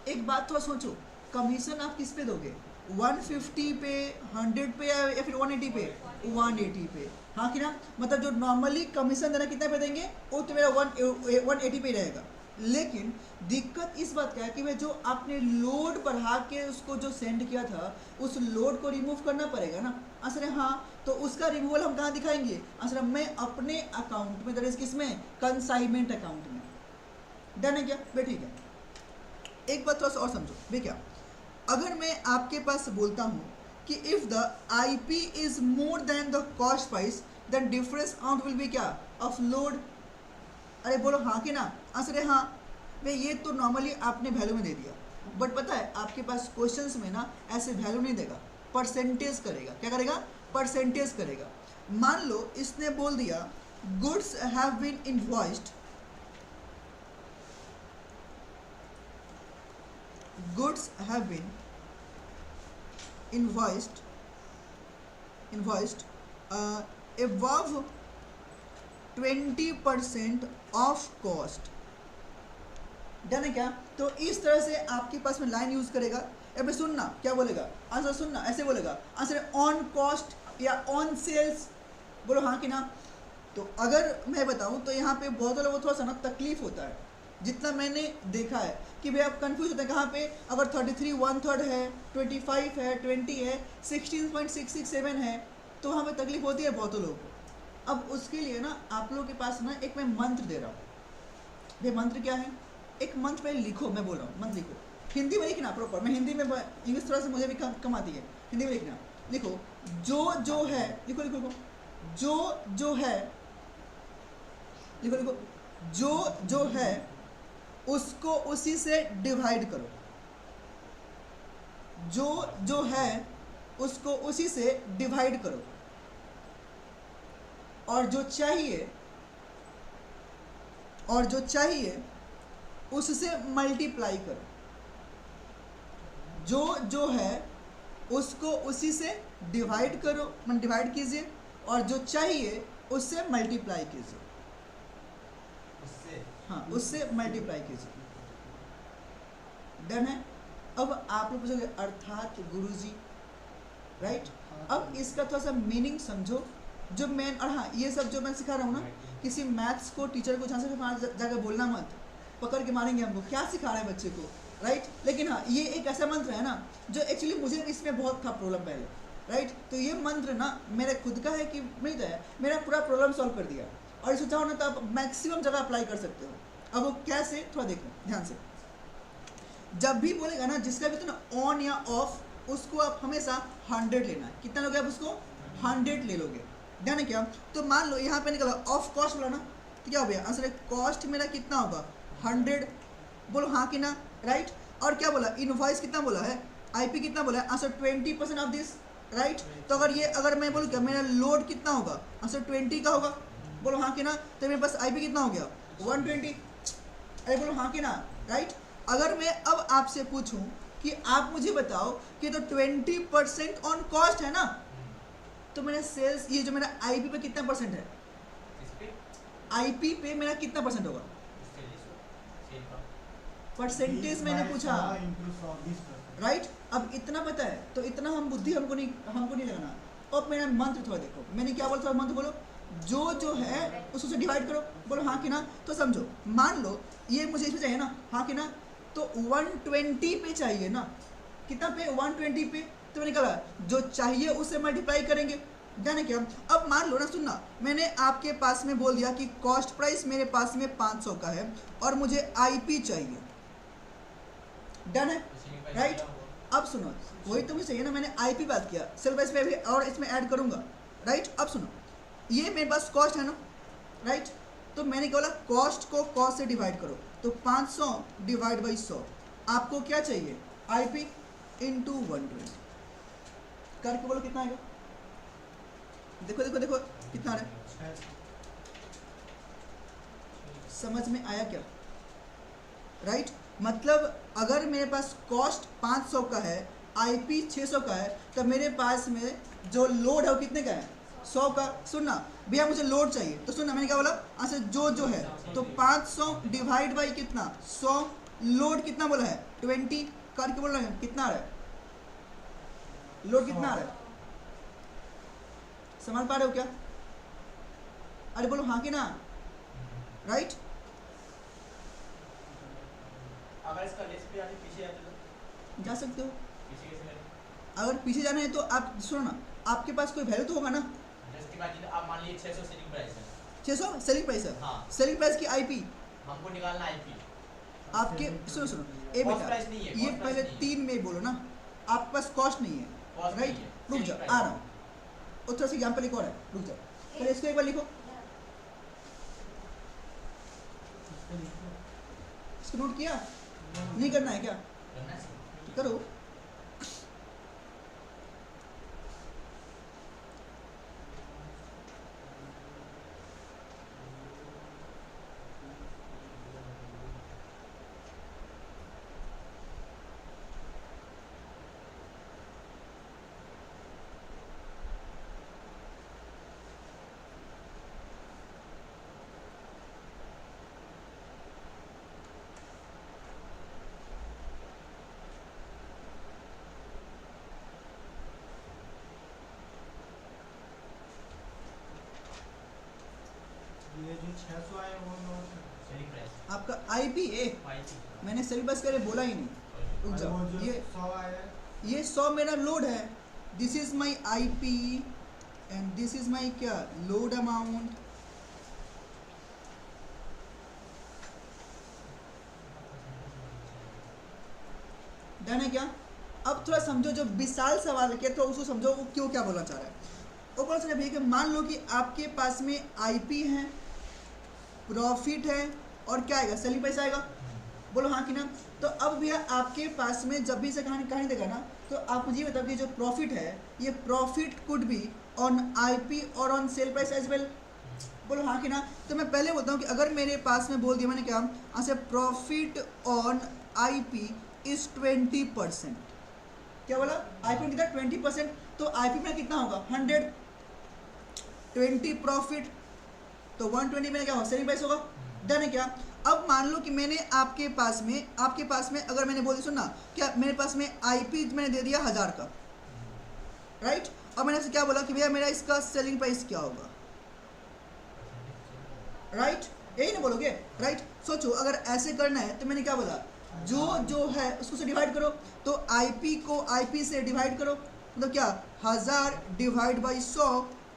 एक बात थोड़ा सोचो, कमीशन आप किस पे दोगे? 150 पे, 100 पे या फिर 180 पे? 180 पे, हाँ कि ना? मतलब जो नॉर्मली कमीशन देना कितना पे देंगे, वो तो मेरा 180 पे रहेगा। लेकिन दिक्कत इस बात का है कि भाई जो आपने लोड बढ़ा के उसको जो सेंड किया था, उस लोड को रिमूव करना पड़ेगा ना। आंसर है हाँ। तो उसका रिमूवल हम कहाँ दिखाएंगे? आंसर में अपने अकाउंट में, दैट इज किस में? कंसाइनमेंट अकाउंट में। डन है क्या? भाई ठीक है। एक बात थोड़ा सा और समझो भाई, क्या अगर मैं आपके पास बोलता हूँ कि if the IP is more than the cost price, then difference amount will be क्या? Of load. अरे बोलो हाँ कि ना? आंसर है हाँ। भाई ये तो नॉर्मली आपने वैल्यू में दे दिया, बट पता है आपके पास क्वेश्चंस में ना ऐसे वैल्यू नहीं देगा, परसेंटेज करेगा। क्या करेगा? परसेंटेज करेगा। मान लो इसने बोल दिया goods have been invoiced, goods have been invoiced above 20% of cost। Done है क्या? तो इस तरह से आपके पास में लाइन यूज करेगा। अब सुनना क्या बोलेगा, आंसर सुनना, ऐसे बोलेगा आंसर ऑन कॉस्ट या ऑन सेल्स। बोलो हाँ कि ना? तो अगर मैं बताऊं तो यहाँ पे बहुत लोगों को थोड़ा सा ना तकलीफ होता है, जितना मैंने देखा है कि भाई आप कंफ्यूज होते हैं कहाँ पे। अगर 33 1/3 है, 25 है, 20 है, 16.667 है, तो वहाँ पे तकलीफ होती है बहुत लोगों को। अब उसके लिए ना आप लोगों के पास ना एक मैं मंत्र दे रहा हूँ। भाई मंत्र क्या है? एक मंत्र पहले लिखो, मैं बोल रहा हूँ मंत्र लिखो, हिंदी में लिखना प्रॉपर। मैं हिंदी में, इंग्लिश थोड़ा सा मुझे भी कम आती है, हिंदी में लिखना। लिखो जो है, लिखो लिखो लिखो, जो है, लिखो लिखो, जो है उसको उसी से डिवाइड करो। जो है उसको उसी से डिवाइड करो, और जो चाहिए उससे मल्टीप्लाई करो। जो है उसको उसी से डिवाइड करो, डिवाइड कीजिए, और जो चाहिए उससे मल्टीप्लाई कीजिए। हाँ, उससे मल्टीप्लाई कीजिए। डन है? अब आप लोग पूछोगे अर्थात गुरुजी, राइट? अब इसका थोड़ा सा मीनिंग समझो। जो मैं, और हाँ ये सब जो मैं सिखा रहा हूँ ना, किसी मैथ्स को टीचर को जहाँ से जाकर बोलना मत, पकड़ के मारेंगे हमको, क्या सिखा रहे हैं बच्चे को, राइट? लेकिन हाँ ये एक ऐसा मंत्र है ना जो एक्चुअली मुझे इसमें बहुत था प्रॉब्लम पहले, राइट? तो ये मंत्र ना मेरा खुद का है कि नहीं तो है, मेरा पूरा प्रॉब्लम सॉल्व कर दिया। और इसे चाहो ना तो आप मैक्सिमम जगह अप्लाई कर सकते हो। अब वो कैसे, थोड़ा देखो ध्यान से। जब भी बोलेगा ना जिसका भी तो ना ऑन या ऑफ, उसको आप हमेशा 100 लेना है। कितना लोगे आप उसको? 100 ले लोगे। ध्यान है क्या? तो मान लो यहाँ पे निकला ऑफ कॉस्ट बोला ना, तो क्या हो गया? आंसर है कॉस्ट मेरा कितना होगा? 100। बोलो हाँ कि ना? राइट? और क्या बोला? इनवॉइस कितना बोला है? IP कितना बोला है? Answer 20% of this, right? तो अगर मैं बोलूँ क्या मेरा लोड कितना होगा? आंसर 20 का होगा। बोलो हाँ कि ना? तो मेरे पास IP कितना हो गया? 120। अरे बोलो हाँ कि ना? राइट? अगर मैं अब आपसे पूछूं कि आप मुझे बताओ कि तो 20% ऑन कॉस्ट है ना, तो मेरा सेल्स, ये जो मेरा IP पे कितना परसेंट है? IP पे मेरा कितना परसेंट होगा? परसेंटेज मैंने पूछा, राइट? अब इतना पता है तो इतना हम बुद्धि हमको नहीं लगाना। अब मेरा मंत्र थोड़ा देखो, मैंने क्या बोला था? मंत्र बोलो जो है उससे डिवाइड करो। बोलो हाँ कि ना? तो समझो, मान लो ये मुझे इसमें चाहिए ना, हाँ कि ना? तो 120 पे चाहिए ना, कितना पे? 120 पे। तो मैंने कहा जो चाहिए उससे मल्टीप्लाई करेंगे। जाने क्या? अब मान लो ना, सुनना, मैंने आपके पास में बोल दिया कि कॉस्ट प्राइस मेरे पास में 500 का है और मुझे IP चाहिए। डन है? राइट? अब सुनो, वही तो मुझे चाहिए ना, मैंने IP बात किया, सेल प्राइस पे भी और इसमें ऐड करूंगा, राइट? अब सुनो, ये मेरे पास कॉस्ट है ना, राइट? तो मैंने क्या बोला? कॉस्ट को कॉस्ट से डिवाइड करो। तो 500 डिवाइड बाई 100, आपको क्या चाहिए? IP इंटू 120 करके बोलो कितना आएगा? देखो देखो देखो कितना आ रहा है। समझ में आया क्या? राइट? मतलब अगर मेरे पास कॉस्ट 500 का है, IP 600 का है, तो मेरे पास में जो लोड है वो कितने का है? 100 का, सुनना भैया मुझे लोड चाहिए, तो सुनना मैंने क्या बोला, अच्छा जो है तो 500 डिवाइड बाई कितना 100, लोड कितना बोला है 20, करके बोल रहे हैं कितना आ रहा है, लोड कितना आ रहा है, समझ पा रहे हो क्या? अरे बोलो हाँ कि ना, राइट? अगर इसका लेस पे आगे पीछे जाते तो जा सकते हो, पीछे कैसे करें? अगर पीछे जाना है तो आप सुनो ना, आपके पास कोई वैल्यू तो होगा ना, जैसे इमेजिन आप मान लीजिए 600 सेलिंग प्राइस है, 600 सेलिंग प्राइस है, हाँ। सेलिंग प्राइस की आईपी हमको निकालना आईपी। आपके, सुनो ए Cost बेटा price नहीं है, ये cost पहले price नहीं 3 में बोलो ना, आपके पास कॉस्ट नहीं है, Cost राइट? नहीं है, रुक selling जाओ, price आ रहा हूँ, उत्तर से एग्जाम्पल एक और है, रुक जाओ, पहले इसको एक बार लिखो, इसको नोट किया, नहीं करना है क्या, करना है। करो। ये जो 600 आए वो नोट सेलिंग प्राइस आपका आईपी ए, आईपी। मैंने सेल बस करे बोला ही नहीं, रुक और जाओ, वो जो ये 100 आए ये 100 मेरा लोड है, this is my IP and this is my क्या लोड अमाउंट, डन है क्या? अब थोड़ा समझो, जो विशाल सवाल किया तो उसको समझो वो क्यों क्या बोलना चाह रहा है। वो बोलना चाह रहा है भैया कि मान लो कि आपके पास में आईपी है, प्रॉफिट है और क्या आएगा, सेलिंग प्राइस आएगा, बोलो हाँ कि ना? तो अब भैया आपके पास में जब भी से कहानी देगा ना, तो आप मुझे बताओ कि जो प्रॉफिट है ये profit could be on IP और on sale price as well, बोलो हाँ कि ना? तो मैं पहले बोलता हूँ कि अगर मेरे पास में बोल दिया मैंने क्या, ऐसे प्रॉफिट ऑन आईपी इज 20%, क्या बोला, आईपी कितना 20%, तो आईपी में कितना होगा 100, 20 प्रॉफिट तो 120 में क्या होगा, सेलिंग प्राइस होगा, डन है क्या? अब मान लो कि मैंने आपके पास में अगर मैंने बोल दिया, सुनना क्या, मेरे पास में आईपी मैंने दे दिया 1000 का, राइट? और मैंने क्या बोला कि भैया मेरा इसका सेलिंग प्राइस क्या होगा, राइट? यही ना बोलोगे, राइट? सोचो अगर ऐसे करना है तो मैंने क्या बोला, जो है उसको से डिवाइड करो, तो आईपी को आईपी से डिवाइड करो, मतलब क्या 1000 डिवाइड बाई 100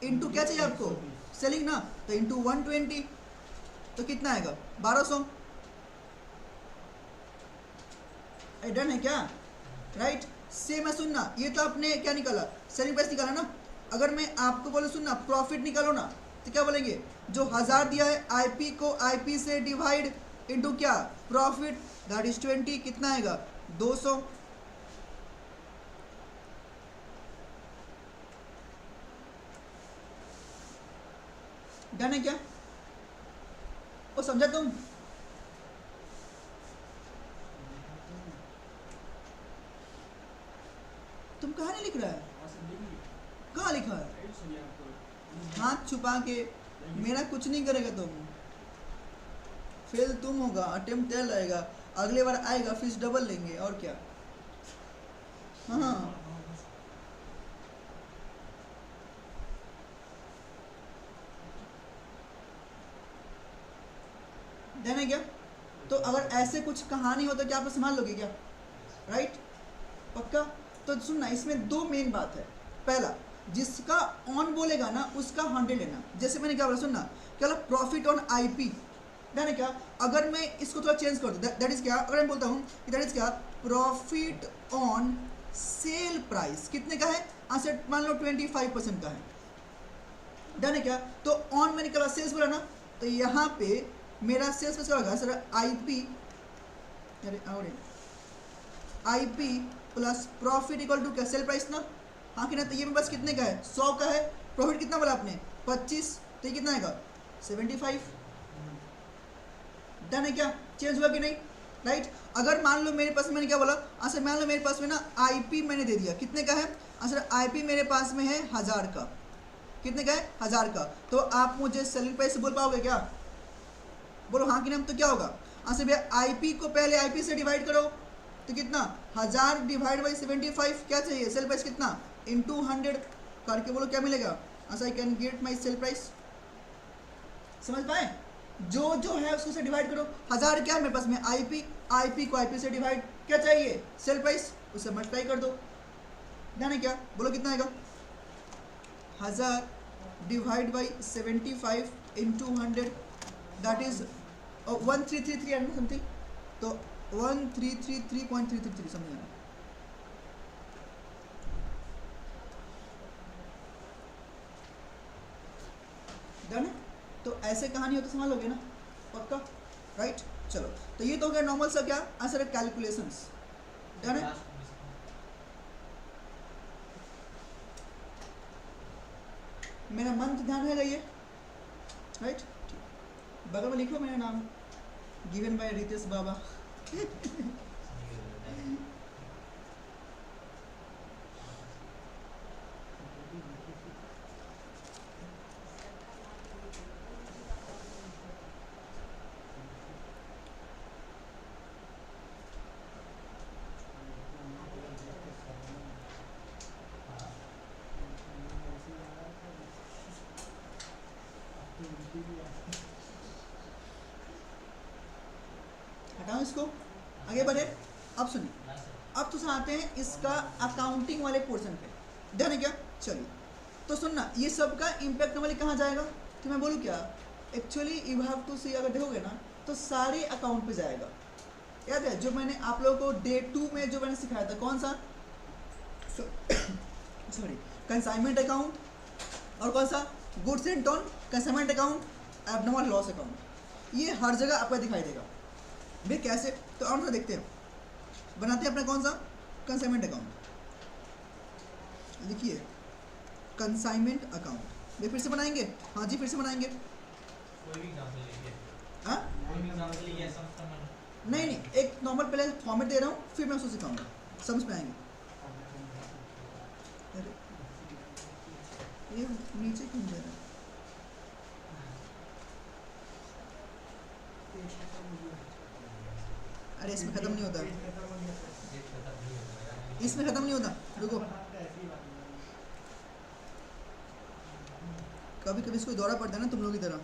इंटू क्या चाहिए आपको, सेलिंग ना, तो इंटू 120, तो कितना आएगा 1200, डन है क्या, राइट? सेम है, सुनना ये तो आपने क्या निकाला, सेलिंग प्राइस निकाला ना, अगर मैं आपको बोले सुनना प्रॉफिट निकालो ना, तो क्या बोलेंगे, जो 1000 दिया है आईपी को आईपी से डिवाइड इंटू क्या प्रॉफिट, दैट इज 20, कितना आएगा 200, डन है क्या? वो समझा तुम? तुम कहाँ नहीं लिख रहा है, कहाँ लिखा है, हाथ छुपा के, मेरा कुछ नहीं करेगा तुम, फेल तुम होगा, अटेम्प्ट तेरा रहेगा, अगले बार आएगा फीस डबल लेंगे, और क्या। हाँ डन है क्या? तो अगर ऐसे कुछ कहानी हो तो क्या आप संभाल लोगे क्या, राइट? पक्का? तो सुनना, इसमें दो मेन बात है, पहला जिसका ऑन बोलेगा ना उसका 100 लेना, जैसे मैंने क्या बोला, सुनना क्या बोला, प्रॉफिट ऑन आईपी, डन है क्या? अगर मैं इसको थोड़ा चेंज कर दूँ, दैट इज क्या, अगर मैं बोलता हूँ कि दैट इज क्या, प्रॉफिट ऑन सेल प्राइस कितने का है, असेट मान लो 25% का है, डन है क्या? तो ऑन मैंने क्या सेल्स बोला ना, तो यहाँ पे मेरा सेल्स क्या होगा सर, आईपी, अरे IP plus profit equal to क्या, सेल प्राइस ना, हाँ कि ना? तो ये मेरे पास कितने का है, 100 का है, प्रॉफिट कितना बोला आपने 25, तो ये कितना आएगा 75, डन है क्या? चेंज हुआ कि नहीं, राइट? अगर मान लो मेरे पास, मैंने क्या बोला, अच्छा मान लो मेरे पास में ना आईपी मैंने दे दिया, कितने का है, अच्छा आईपी मेरे पास में है 1000 का, कितने का है 1000 का। तो आप मुझे सेलिंग प्राइस बोल पाओगे क्या? बोलो हाँ कि नहीं। तो क्या होगा यहाँ से भैया आईपी को पहले आईपी से डिवाइड करो तो कितना 1000 डिवाइड बाई 75 क्या चाहिए सेल प्राइस कितना इनटू 100 करके बोलो क्या मिलेगा। I can get my sale price. समझ पाए? जो जो है उसको से डिवाइड करो। 1000 क्या है मेरे पास में आईपी को आईपी से डिवाइड क्या चाहिए सेल प्राइस उससे मल्टीप्लाई कर दो। ध्यान है क्या? बोलो कितना आएगा 1000 divide by 75 into 100 that is 1333 and something. तो 1333.333 समझ। डन है? तो ऐसे कहानी हो तो संभालोगे ना पक्का, राइट? चलो तो ये तो हो गया नॉर्मल सा क्या आंसर है कैलकुलेशंस। डन है? मेरा मंथ ध्यान है ये, राइट? बगल में लिखो मेरा नाम गिवन बाय रितेश बाबा। हटाओ इसको, आगे बढ़े। अब सुनिए, अब तो आते हैं इसका अकाउंटिंग वाले पोर्शन पे। ध्यान है क्या? चलिए तो सुनना, ये सब का इम्पैक्ट नॉर्मली कहाँ जाएगा? तो मैं बोलूँ क्या, एक्चुअली यू हैव टू सी, अगर देखोगे ना तो सारे अकाउंट पे जाएगा। याद है जो मैंने आप लोगों को डे 2 में जो मैंने सिखाया था, कौन सा? सॉरी, कंसाइनमेंट अकाउंट और कौन सा? Goods and turn, consignment account, abnormal loss account. ये हर जगह आपको दिखाई देगा। भाई कैसे? तो और देखते हैं, बनाते हैं अपना कौन सा? Consignment account. लिखिए कंसाइनमेंट अकाउंट। भाई फिर से बनाएंगे? हाँ जी फिर से बनाएंगे। कोई भी एग्जांपल लीजिए। हाँ कोई भी एग्जांपल लीजिए समझ। नहीं नहीं, एक नॉर्मल पहले फॉर्मेट दे रहा हूँ फिर मैं उसको सिखाऊंगा, समझ में आएंगे। अरे ये नीचे क्यों दे रहा है? अरे इसमें खत्म नहीं होता, इसमें खत्म नहीं होता, रुको। कभी कभी इसको दौरा पड़ता है ना तुम लोग की तरह।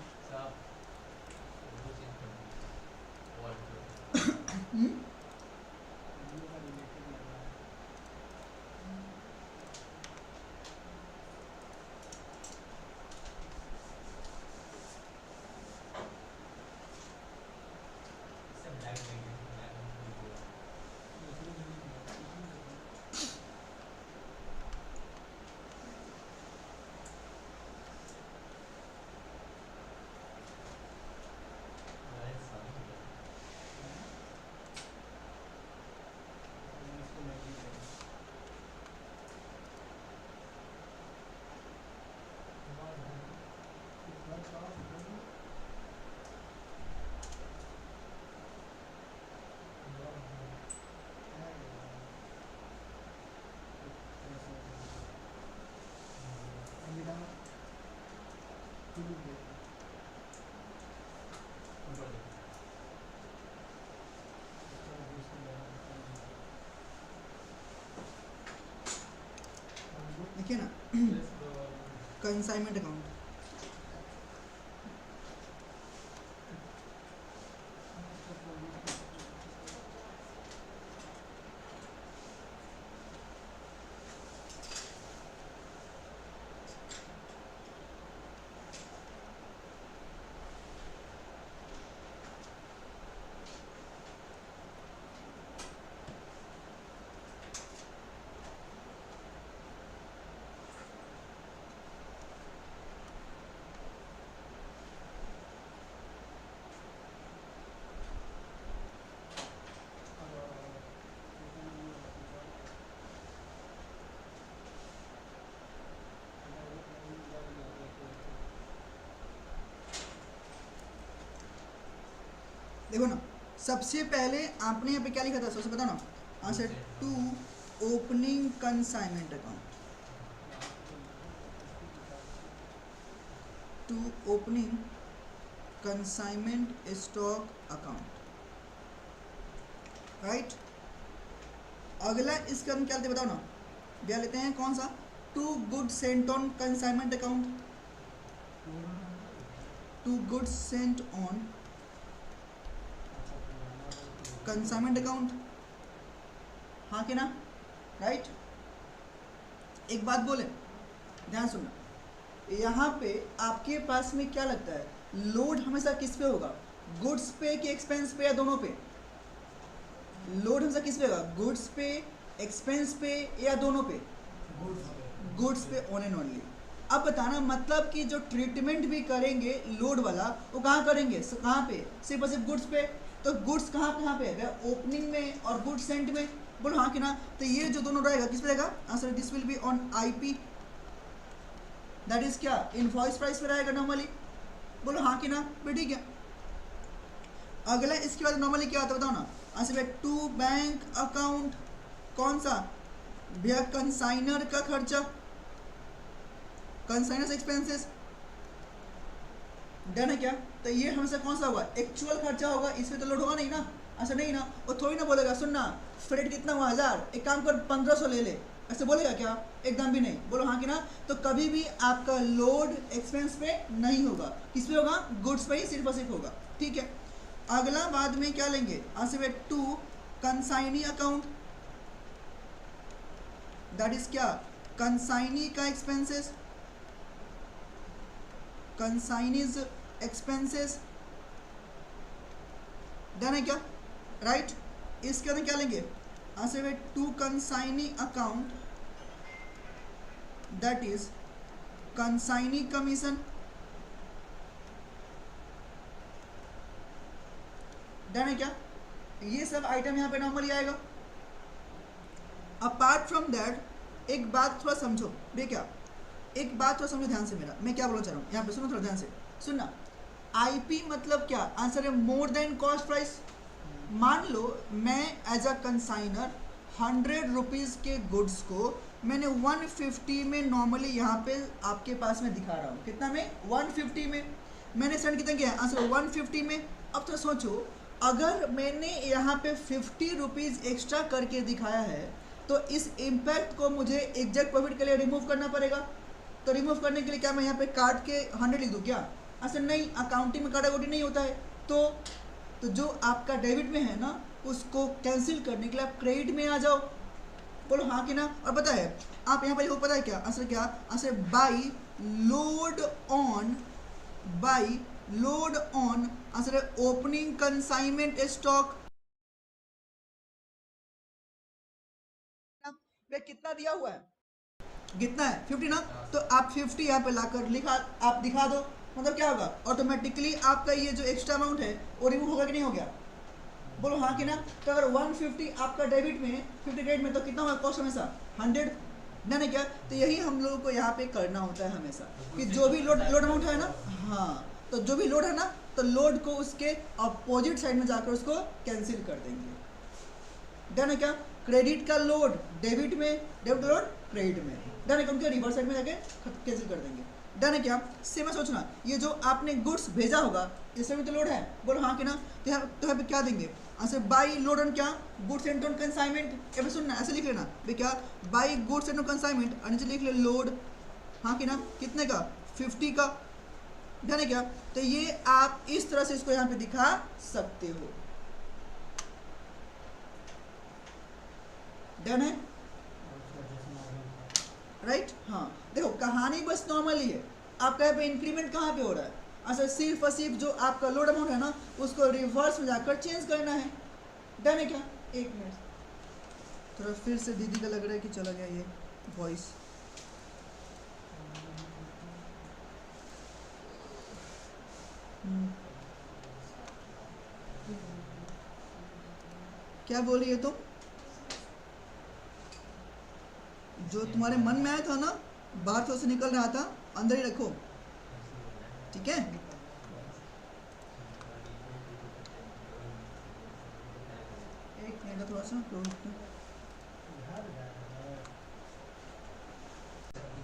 देखिए ना, कंसाइनमेंट अकाउंट। देखो ना, सबसे पहले आपने यहाँ पे क्या लिखा था सबसे बताओ ना। Answer to opening consignment account. To opening consignment stock account, right. अगला इसका हम क्या लेते हैं बताओ ना, क्या लेते हैं, कौन सा, to goods sent on consignment account, to goods sent on consignment account, हाँ कि ना, राइट। एक बात बोले, ध्यान सुनना, यहाँ पे आपके पास में क्या लगता है, लोड हमेशा किस पे होगा, गुड्स पे कि एक्सपेंस पे, या दोनों पे, लोड हमेशा किस पे होगा, गुड्स पे, एक्सपेंस पे, या दोनों पे, गुड्स पे ऑन एंड ओनली। अब बताना मतलब कि जो ट्रीटमेंट भी करेंगे लोड वाला वो कहाँ करेंगे, कहाँ पे, सिर्फ और सिर्फ गुड्स पे। तो गुड्स कहाँ पे है, ओपनिंग में और गुड्स सेंट में, बोलो हाँ कि ना। तो ये जो दोनों रहेगा किस पे रहेगा, answer this will be on IP, that is क्या, इनवॉइस प्राइस पे रहेगा नॉर्मली, बोलो हाँ कि ना, भी ठीक है। अगला इसके बाद नॉर्मली क्या आता है बताओ ना, आंसर टू बैंक अकाउंट, कौन सा भैया, कंसाइनर का खर्चा, कंसाइनर्स एक्सपेंसेस, डन है क्या। तो ये हमेशा कौन सा होगा, एक्चुअल खर्चा होगा, इसमें तो लोड होगा नहीं ना, ऐसा नहीं ना। वो थोड़ी ना बोलेगा सुनना फ्रेट कितना हुआ 1000, एक काम कर 1500 ले ले, ऐसे बोलेगा क्या, एकदम भी नहीं, बोलो हाँ कि ना। तो कभी भी आपका लोड एक्सपेंस पे नहीं होगा, किस पे होगा, गुड्स पे ही सिर्फ और सिर्फ होगा, ठीक है। अगला बाद में क्या लेंगे, answer to consignee account, that is क्या, कंसाइनी का एक्सपेंसेस, कंसाइनीज एक्सपेंसेस, डन है क्या, राइट। इसके अंदर क्या लेंगे, आंसर है to consignee account, that is consignee commission, done है क्या। ये सब आइटम यहाँ पे नॉर्मली आएगा। अपार्ट फ्रॉम दैट एक बात थोड़ा समझो, भैया क्या, एक बात थोड़ा समझो ध्यान से, मेरा मैं क्या बोलना चाह रहा हूँ यहाँ पे, सुनो थोड़ा ध्यान से सुनना। आईपी मतलब क्या, आंसर है मोर देन कॉस्ट प्राइस। मान लो मैं एज अ कंसाइनर 100 रुपीज़ के गुड्स को मैंने 150 में नॉर्मली यहाँ पे आपके पास में दिखा रहा हूँ, कितना में, 150 में मैंने सेंड कितना किया है, आंसर 150 में। अब तो सोचो अगर मैंने यहाँ पे 50 रुपीज़ एक्स्ट्रा करके दिखाया है तो इस इम्पैक्ट को मुझे एग्जैक्ट प्रॉफिट के लिए रिमूव करना पड़ेगा। तो रिमूव करने के लिए क्या मैं यहाँ पे काट के 100 लिख दूँ क्या, ऐसा नहीं, अकाउंटिंग में काटाकोटी नहीं होता है। तो जो आपका डेबिट में है ना उसको कैंसिल करने के लिए आप क्रेडिट में आ जाओ, बोलो हाँ कि ना। और पता है आप यहाँ पर लिखो, पता है क्या आंसर, क्या answer, by load on answer है ओपनिंग कंसाइनमेंट स्टॉक। कितना दिया हुआ है, कितना है 50 ना, तो आप 50 यहाँ पे लाकर लिखा आप दिखा दो, मतलब क्या होगा, ऑटोमेटिकली आपका ये जो एक्स्ट्रा अमाउंट है वो रिमूव होगा कि नहीं हो गया, बोलो हाँ कि ना। तो अगर 150 आपका डेबिट में 50 क्रेडिट में, तो कितना होगा कॉस्ट हमेशा 100, ना नहीं क्या। तो यही हम लोगों को यहाँ पे करना होता है हमेशा, कि जो भी लोड अमाउंट है ना, हाँ, तो जो भी लोड है ना, तो लोड को उसके अपोजिट साइड में जाकर उसको कैंसिल कर देंगे, डन है क्या। क्रेडिट का लोड डेबिट में, डेबिट लोड क्रेडिट में, डन है, उनके रिवर्स साइड में जाके कैंसिल कर देंगे, डन है क्या। से मैं सोचना ये जो आपने गुड्स भेजा होगा इसमें भी तो लोड है, बोलो हाँ कि ना। तो यहाँ पे क्या देंगे, आंसर बाई लोड ऑन क्या, गुड्स एंड ऑन कंसाइनमेंट। ये सुनना ऐसे लिख लेना भाई, क्या by goods and on consignment, और नीचे लिख ले लोड, हाँ कि ना, कितने का, 50 का, डन है क्या। तो ये आप इस तरह से इसको यहाँ पे दिखा सकते हो, डन है, राइट। हाँ देखो कहानी बस नॉर्मल ही है, आपका यहाँ पे इंक्रीमेंट कहाँ पे हो रहा है, अच्छा सिर्फ और सिर्फ जो आपका लोड अमाउंट है ना उसको रिवर्स में जाकर चेंज करना है, डन है क्या। एक मिनट थोड़ा फिर से दीदी का लग रहा है कि चला गया ये वॉइस, क्या बोल रही है तुम, जो तुम्हारे मन में आया था ना बाहर से निकल रहा था अंदर ही रखो, ठीक है। एक मिनट थोड़ा सा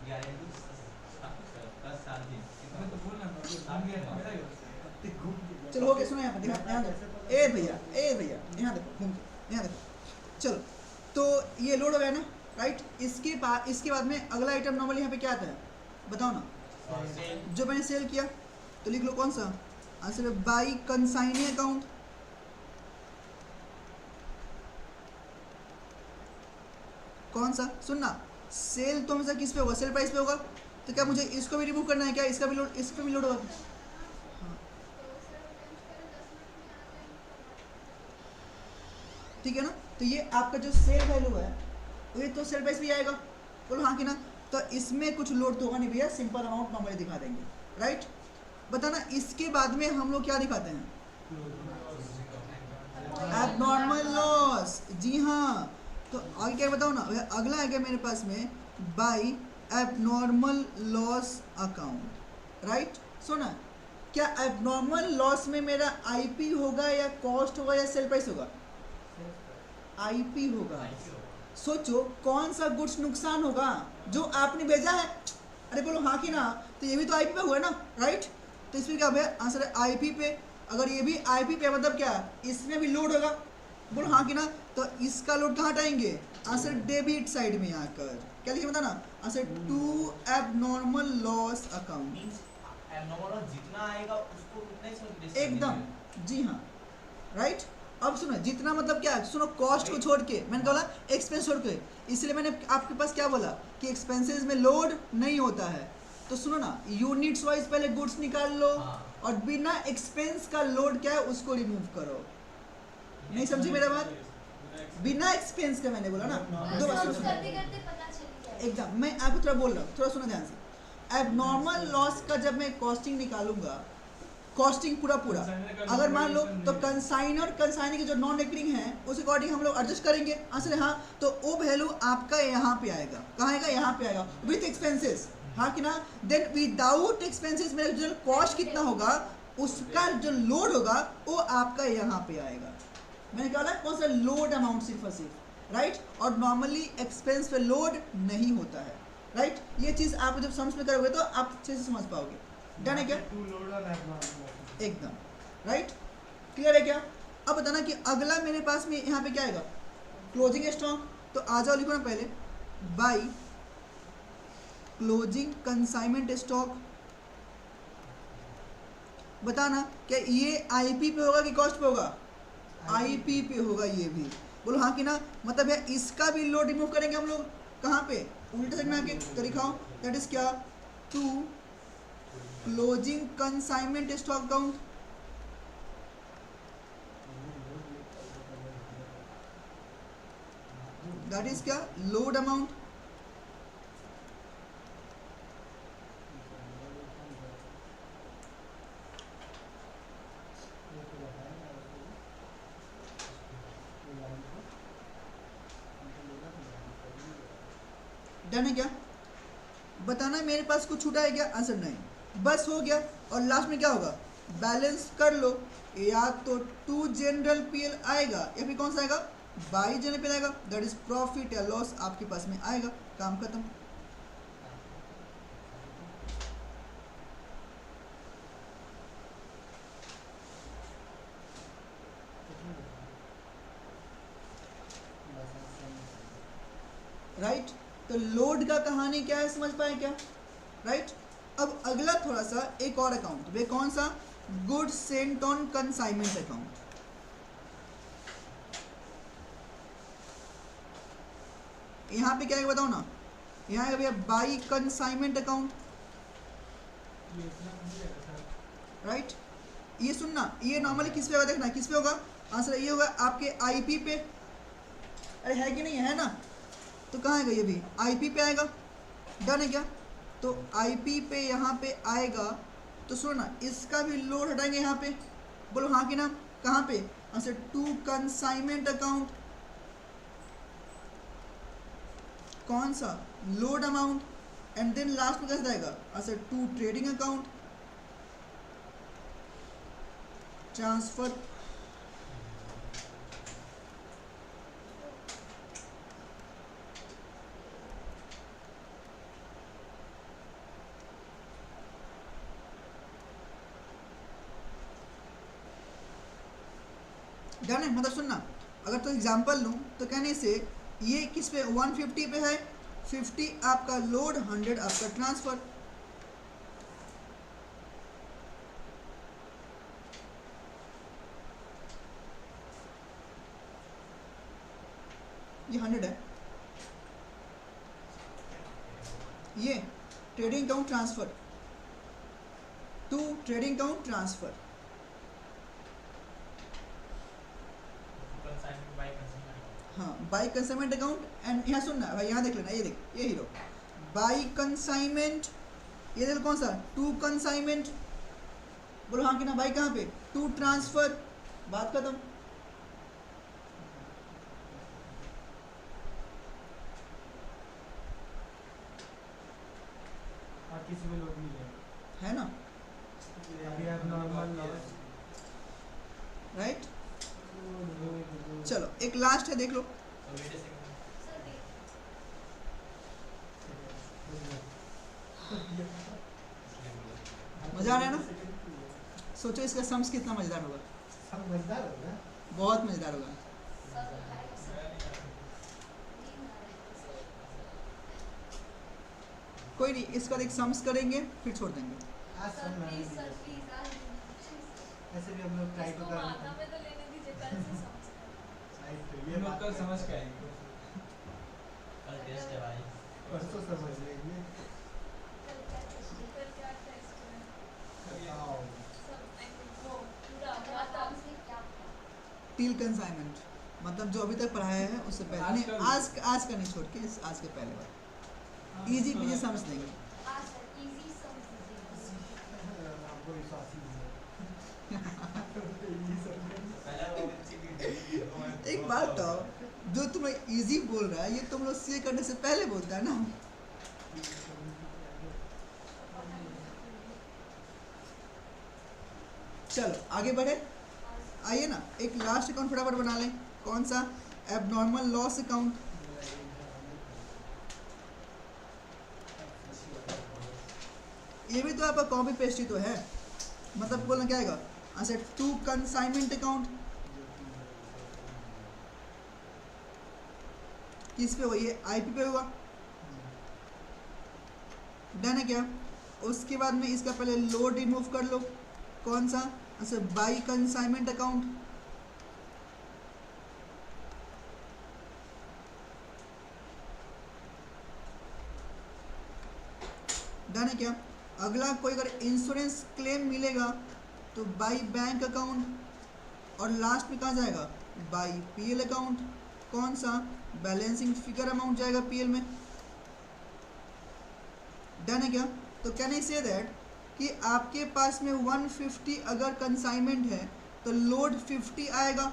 गारंटी 10 साल दिन तो बोलना चलो हो गया, सुनो यहाँ पे ध्यान ध्यान दो। ए भैया यहाँ देखो, घूम के यहाँ देखो। चलो तो ये लोड हो गया ना, राइट। इसके बाद में अगला आइटम नॉर्मली यहाँ पे क्या आता है बताओ ना, सेल जो मैंने सेल किया तो लिख लो कौन सा आंसर है, बाई कंसाइनी अकाउंट। कौन सा, सुनना, सेल तो हमेशा किस पे होगा, सेल प्राइस पे होगा। तो क्या मुझे इसको भी रिमूव करना है क्या, इसका भी लोड, इस पे भी लोड होगा। हाँ ठीक है ना। तो ये आपका जो सेल वैल्यू है तो ये तो सेल प्राइस भी आएगा, बोलो हाँ कि ना। तो इसमें कुछ लोड तो होगा नहीं भैया, सिंपल अमाउंट नॉर्मली दिखा देंगे, राइट। बताना इसके बाद में हम लोग क्या दिखाते हैं, एबनॉर्मल लॉस। जी हाँ, तो आगे क्या बताओ ना, अगला है क्या मेरे पास में, by abnormal loss account, right. सुना, क्या एबनॉर्मल लॉस में मेरा आईपी होगा या कॉस्ट होगा या सेल प्राइस होगा, आईपी होगा। सोचो कौन सा गुड्स नुकसान होगा, जो आपने भेजा है। अरे बोलो हाँ कि ना, तो ये भी तो आईपी पे हुआ ना, राइट। तो इसमें क्या है आंसर है आईपी पे। अगर ये भी आईपी पे मतलब क्या, इसमें भी लोड होगा, बोलो हाँ कि ना। तो इसका लोड कहाँ हटाएंगे, आंसर डेबिट साइड में आकर क्या लिखे बताना, answer to abnormal loss account. Abnormal जितना आएगा उसको उतना ही समझ एकदम, जी हाँ, राइट। अब सुनो, जितना मतलब क्या है, सुनो कॉस्ट को छोड़ के, मैंने बोला एक्सपेंस छोड़ के, इसलिए मैंने आपके पास क्या बोला कि एक्सपेंसेस में लोड नहीं होता है। तो सुनो ना, यूनिट्स वाइज पहले गुड्स निकाल लो, और बिना एक्सपेंस का लोड क्या है उसको रिमूव करो। नहीं समझी मेरा बात, बिना एक्सपेंस का मैंने बोला ना, दो बार सुनो, करते करते पता चल जाएगा। एकदम। मैं आपको थोड़ा बोल रहा हूँ, थोड़ा सुनो ध्यान से। एबनॉर्मल लॉस का जब मैं कॉस्टिंग निकालूंगा, कॉस्टिंग पूरा अगर मान लो तो कंसाइनर कंसाइनी के जो नॉन रेकरिंग है उस अकॉर्डिंग हम लोग एडजस्ट करेंगे आंसर है हाँ। तो वो वैल्यू आपका यहाँ पे आएगा, कहाँ आएगा, यहाँ पे आएगा विथ एक्सपेंसेस, हाँ कि ना। देन विदाउट एक्सपेंसेस मेरा जो कॉस्ट कितना होगा, उसका जो लोड होगा वो आपका यहाँ पे आएगा। मैंने कहा कौन सा लोड अमाउंट, सिर्फ और सिर्फ, राइट। और नॉर्मली एक्सपेंस पे लोड नहीं होता है, राइट। ये चीज़ आप जब समझ में करोगे तो आप अच्छे से समझ पाओगे। डन है क्या, एकदम राइट, क्लियर है क्या। अब बताना कि अगला मेरे पास में यहाँ पे क्या आएगा, क्लोजिंग स्टॉक। तो आ जाओ लिखो ना पहले, बाई क्लोजिंग कंसाइनमेंट स्टॉक। बताना क्या ये आईपी पे होगा कि कॉस्ट पे होगा, आईपी पे होगा ये भी, बोलो हाँ कि ना। मतलब है इसका भी लोड रिमूव करेंगे हम लोग, कहाँ पे, उल्टे साइड में आके तो दिखाओ, दैट इज क्या, to closing consignment stock account. That is क्या, लोड अमाउंट। डन है क्या। बताना मेरे पास कुछ छूटा है क्या, आंसर नहीं, बस हो गया। और लास्ट में क्या होगा, बैलेंस कर लो, या तो टू जनरल पीएल आएगा या फिर कौन सा आएगा, बाई जनरल पीएल आएगा, दैट इज प्रॉफिट या लॉस आपके पास में आएगा, काम खत्म। राइट तो लोड का कहानी क्या है, समझ पाए क्या, राइट। अब अगला थोड़ा सा एक और अकाउंट, वे कौन सा, goods sent on consignment account. यहाँ पे क्या है बताओ ना, यहाँ है भैया बाई कंसाइनमेंट अकाउंट, राइट। ये सुनना, ये नॉर्मली किस पे होगा, देखना किस पे होगा, आंसर ये होगा आपके आईपी पे। अरे है कि नहीं है ना, तो कहाँ आएगा, ये भी आईपी पे आएगा। डन है क्या, तो आईपी पे यहाँ पे आएगा। तो सुनो ना, इसका भी लोड हटाएंगे यहाँ पे, बोलो हाँ कि ना, कहाँ पे, आंसर टू कंसाइनमेंट अकाउंट। कौन सा, load amount. And then last में कैसे आएगा, answer to trading account, transfer. Done है, मतलब सुनना, अगर तो एग्जांपल लूँ तो कहने से ये किस पे 150 पे है, 50 आपका लोड, 100 आपका ट्रांसफ़र। ये 100 है, ये trading account transfer to trading account transfer. consignment by consignment. हाँ, बाई कंसाइनमेंट अकाउंट एंड यहाँ सुनना भाई, यहाँ देख लेना, ये देख, ये हीरो बाई कंसाइनमेंट, ये देख कौन सा, टू कंसाइनमेंट, बोलो हाँ कि ना भाई, कहाँ पे, टू ट्रांसफर, बात खत्म। और किसी में लोड नहीं है है ना, अभी आप नॉर्मल लॉस राइट। चलो एक लास्ट है, देख लो। So wait a second. Sir देख मजा आ रहा है ना, सोचो इसका सम्स कितना मजेदार होगा, सब मजेदार होगा। बहुत मजेदार होगा। सर दिखाएगा सर नींद आ रहा है कोई नहीं, इसका एक सम्स करेंगे फिर छोड़ देंगे। आज सर सब प्लीज सर मैंने प्लीज आज ऐसे भी हम लोग ट्राई तो इसको कर माथा में तो लेने दीजिए, कल से समझ कर ट्राई तो ये ये लोग बात कल समझ के आएंगे। कल टेस्ट है भाई। परसों समझ लेंगे। कल क्या टेस्ट है, कल क्या टेस्ट है आओ सब आई मीन वो पूरा बात आपसे क्या टील कंसाइनमेंट मतलब जो अभी तक पढ़ाया है उससे पहले, आज नहीं का आज का नहीं, छोड़ के आज के पहले बार इजी पीजी समझ लेंगे। आज सर इजी समझ लीजिए। आपको विश्वास ही नहीं पहला वो बच्चे एक बात तो, जो तुम्हें इजी बोल रहा है ये तुम लोग सीए करने से पहले बोलता है ना। चलो आगे बढ़े, आइए ना, एक लास्ट अकाउंट फटाफट बना लें। कौन सा, एबनॉर्मल लॉस अकाउंट। ये भी तो आपका कॉपी पेस्ट ही तो है, मतलब बोलना क्या आएगा, अच्छा टू कंसाइनमेंट अकाउंट, किस पे हुआ, ये आईपी पे हुआ, डन है क्या। उसके बाद में इसका पहले लोड रिमूव कर लो, कौन सा, अच्छा बाई कंसाइनमेंट अकाउंट, डन है क्या। अगला कोई अगर इंश्योरेंस क्लेम मिलेगा तो बाई बैंक अकाउंट, और लास्ट में कहाँ जाएगा, बाई पीएल अकाउंट, कौन सा, बैलेंसिंग फिगर अमाउंट जाएगा पीएल में, डन है क्या। तो कैन आई से दैट कि आपके पास में 150 अगर कंसाइनमेंट है तो लोड 50 आएगा,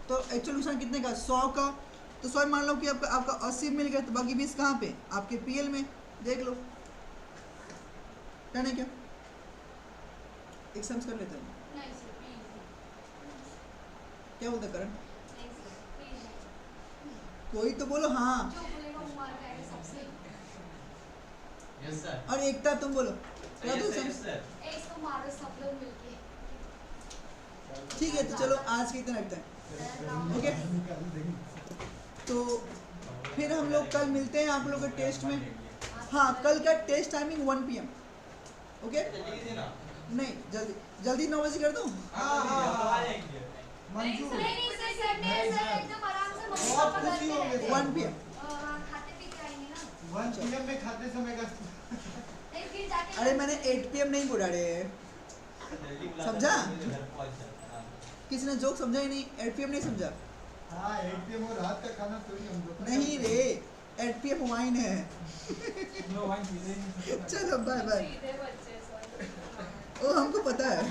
तो एक्चुअल नुकसान कितने का, 100 का। तो 100 मान लो कि आपका 80 मिल गया, तो बाकी 20 कहाँ पे, आपके पीएल में, देख लो, डन है क्या। एक सम्स कर लेते हैं, नहीं सर प्लीज क्या बोलते हैं करण, नहीं सर प्लीज कोई तो बोलो हाँ, जो बोलेगा वो मार खाएगा सबसे। Yes sir. और एकता तुम बोलो, क्या यस तुम सर, सम्स, यस सर। ए इसको मारो सब लोग मिलके। ठीक है। तो चलो आज की इतना रखते हैं, ओके। तो फिर हम लोग कल मिलते हैं आप लोगों के टेस्ट में। हाँ, कल का टेस्ट टाइमिंग 1 PM, ओके। जल्दी कीजिए ना। नहीं, जल्दी जल्दी 9 बजे कर दूँ। आ जाएंगे। मंजूर नहीं सर संडे है सर, एकदम आराम से मम्मी बहुत पापा खुशी घर पे होंगे हैं। सर। 1 PM, खाते पी के आएंगे ना, 1 PM में खाते समय का नहीं फिर जाके अरे मैंने 8 PM नहीं बोला रे, जल्दी बुला समझा? सकते हैं, घर पहुंच जाते हैं। किसी ने जोक समझा ही नहीं, 8 PM नहीं समझा। हाँ 8 PM और रात का खाना थोड़ी हम लोग नहीं रे, 8 PM वाइन है। नो वाइन पीते ही नहीं सकते। चलो बाय बाय, सीधे बच्चे सर। वो हमको पता है।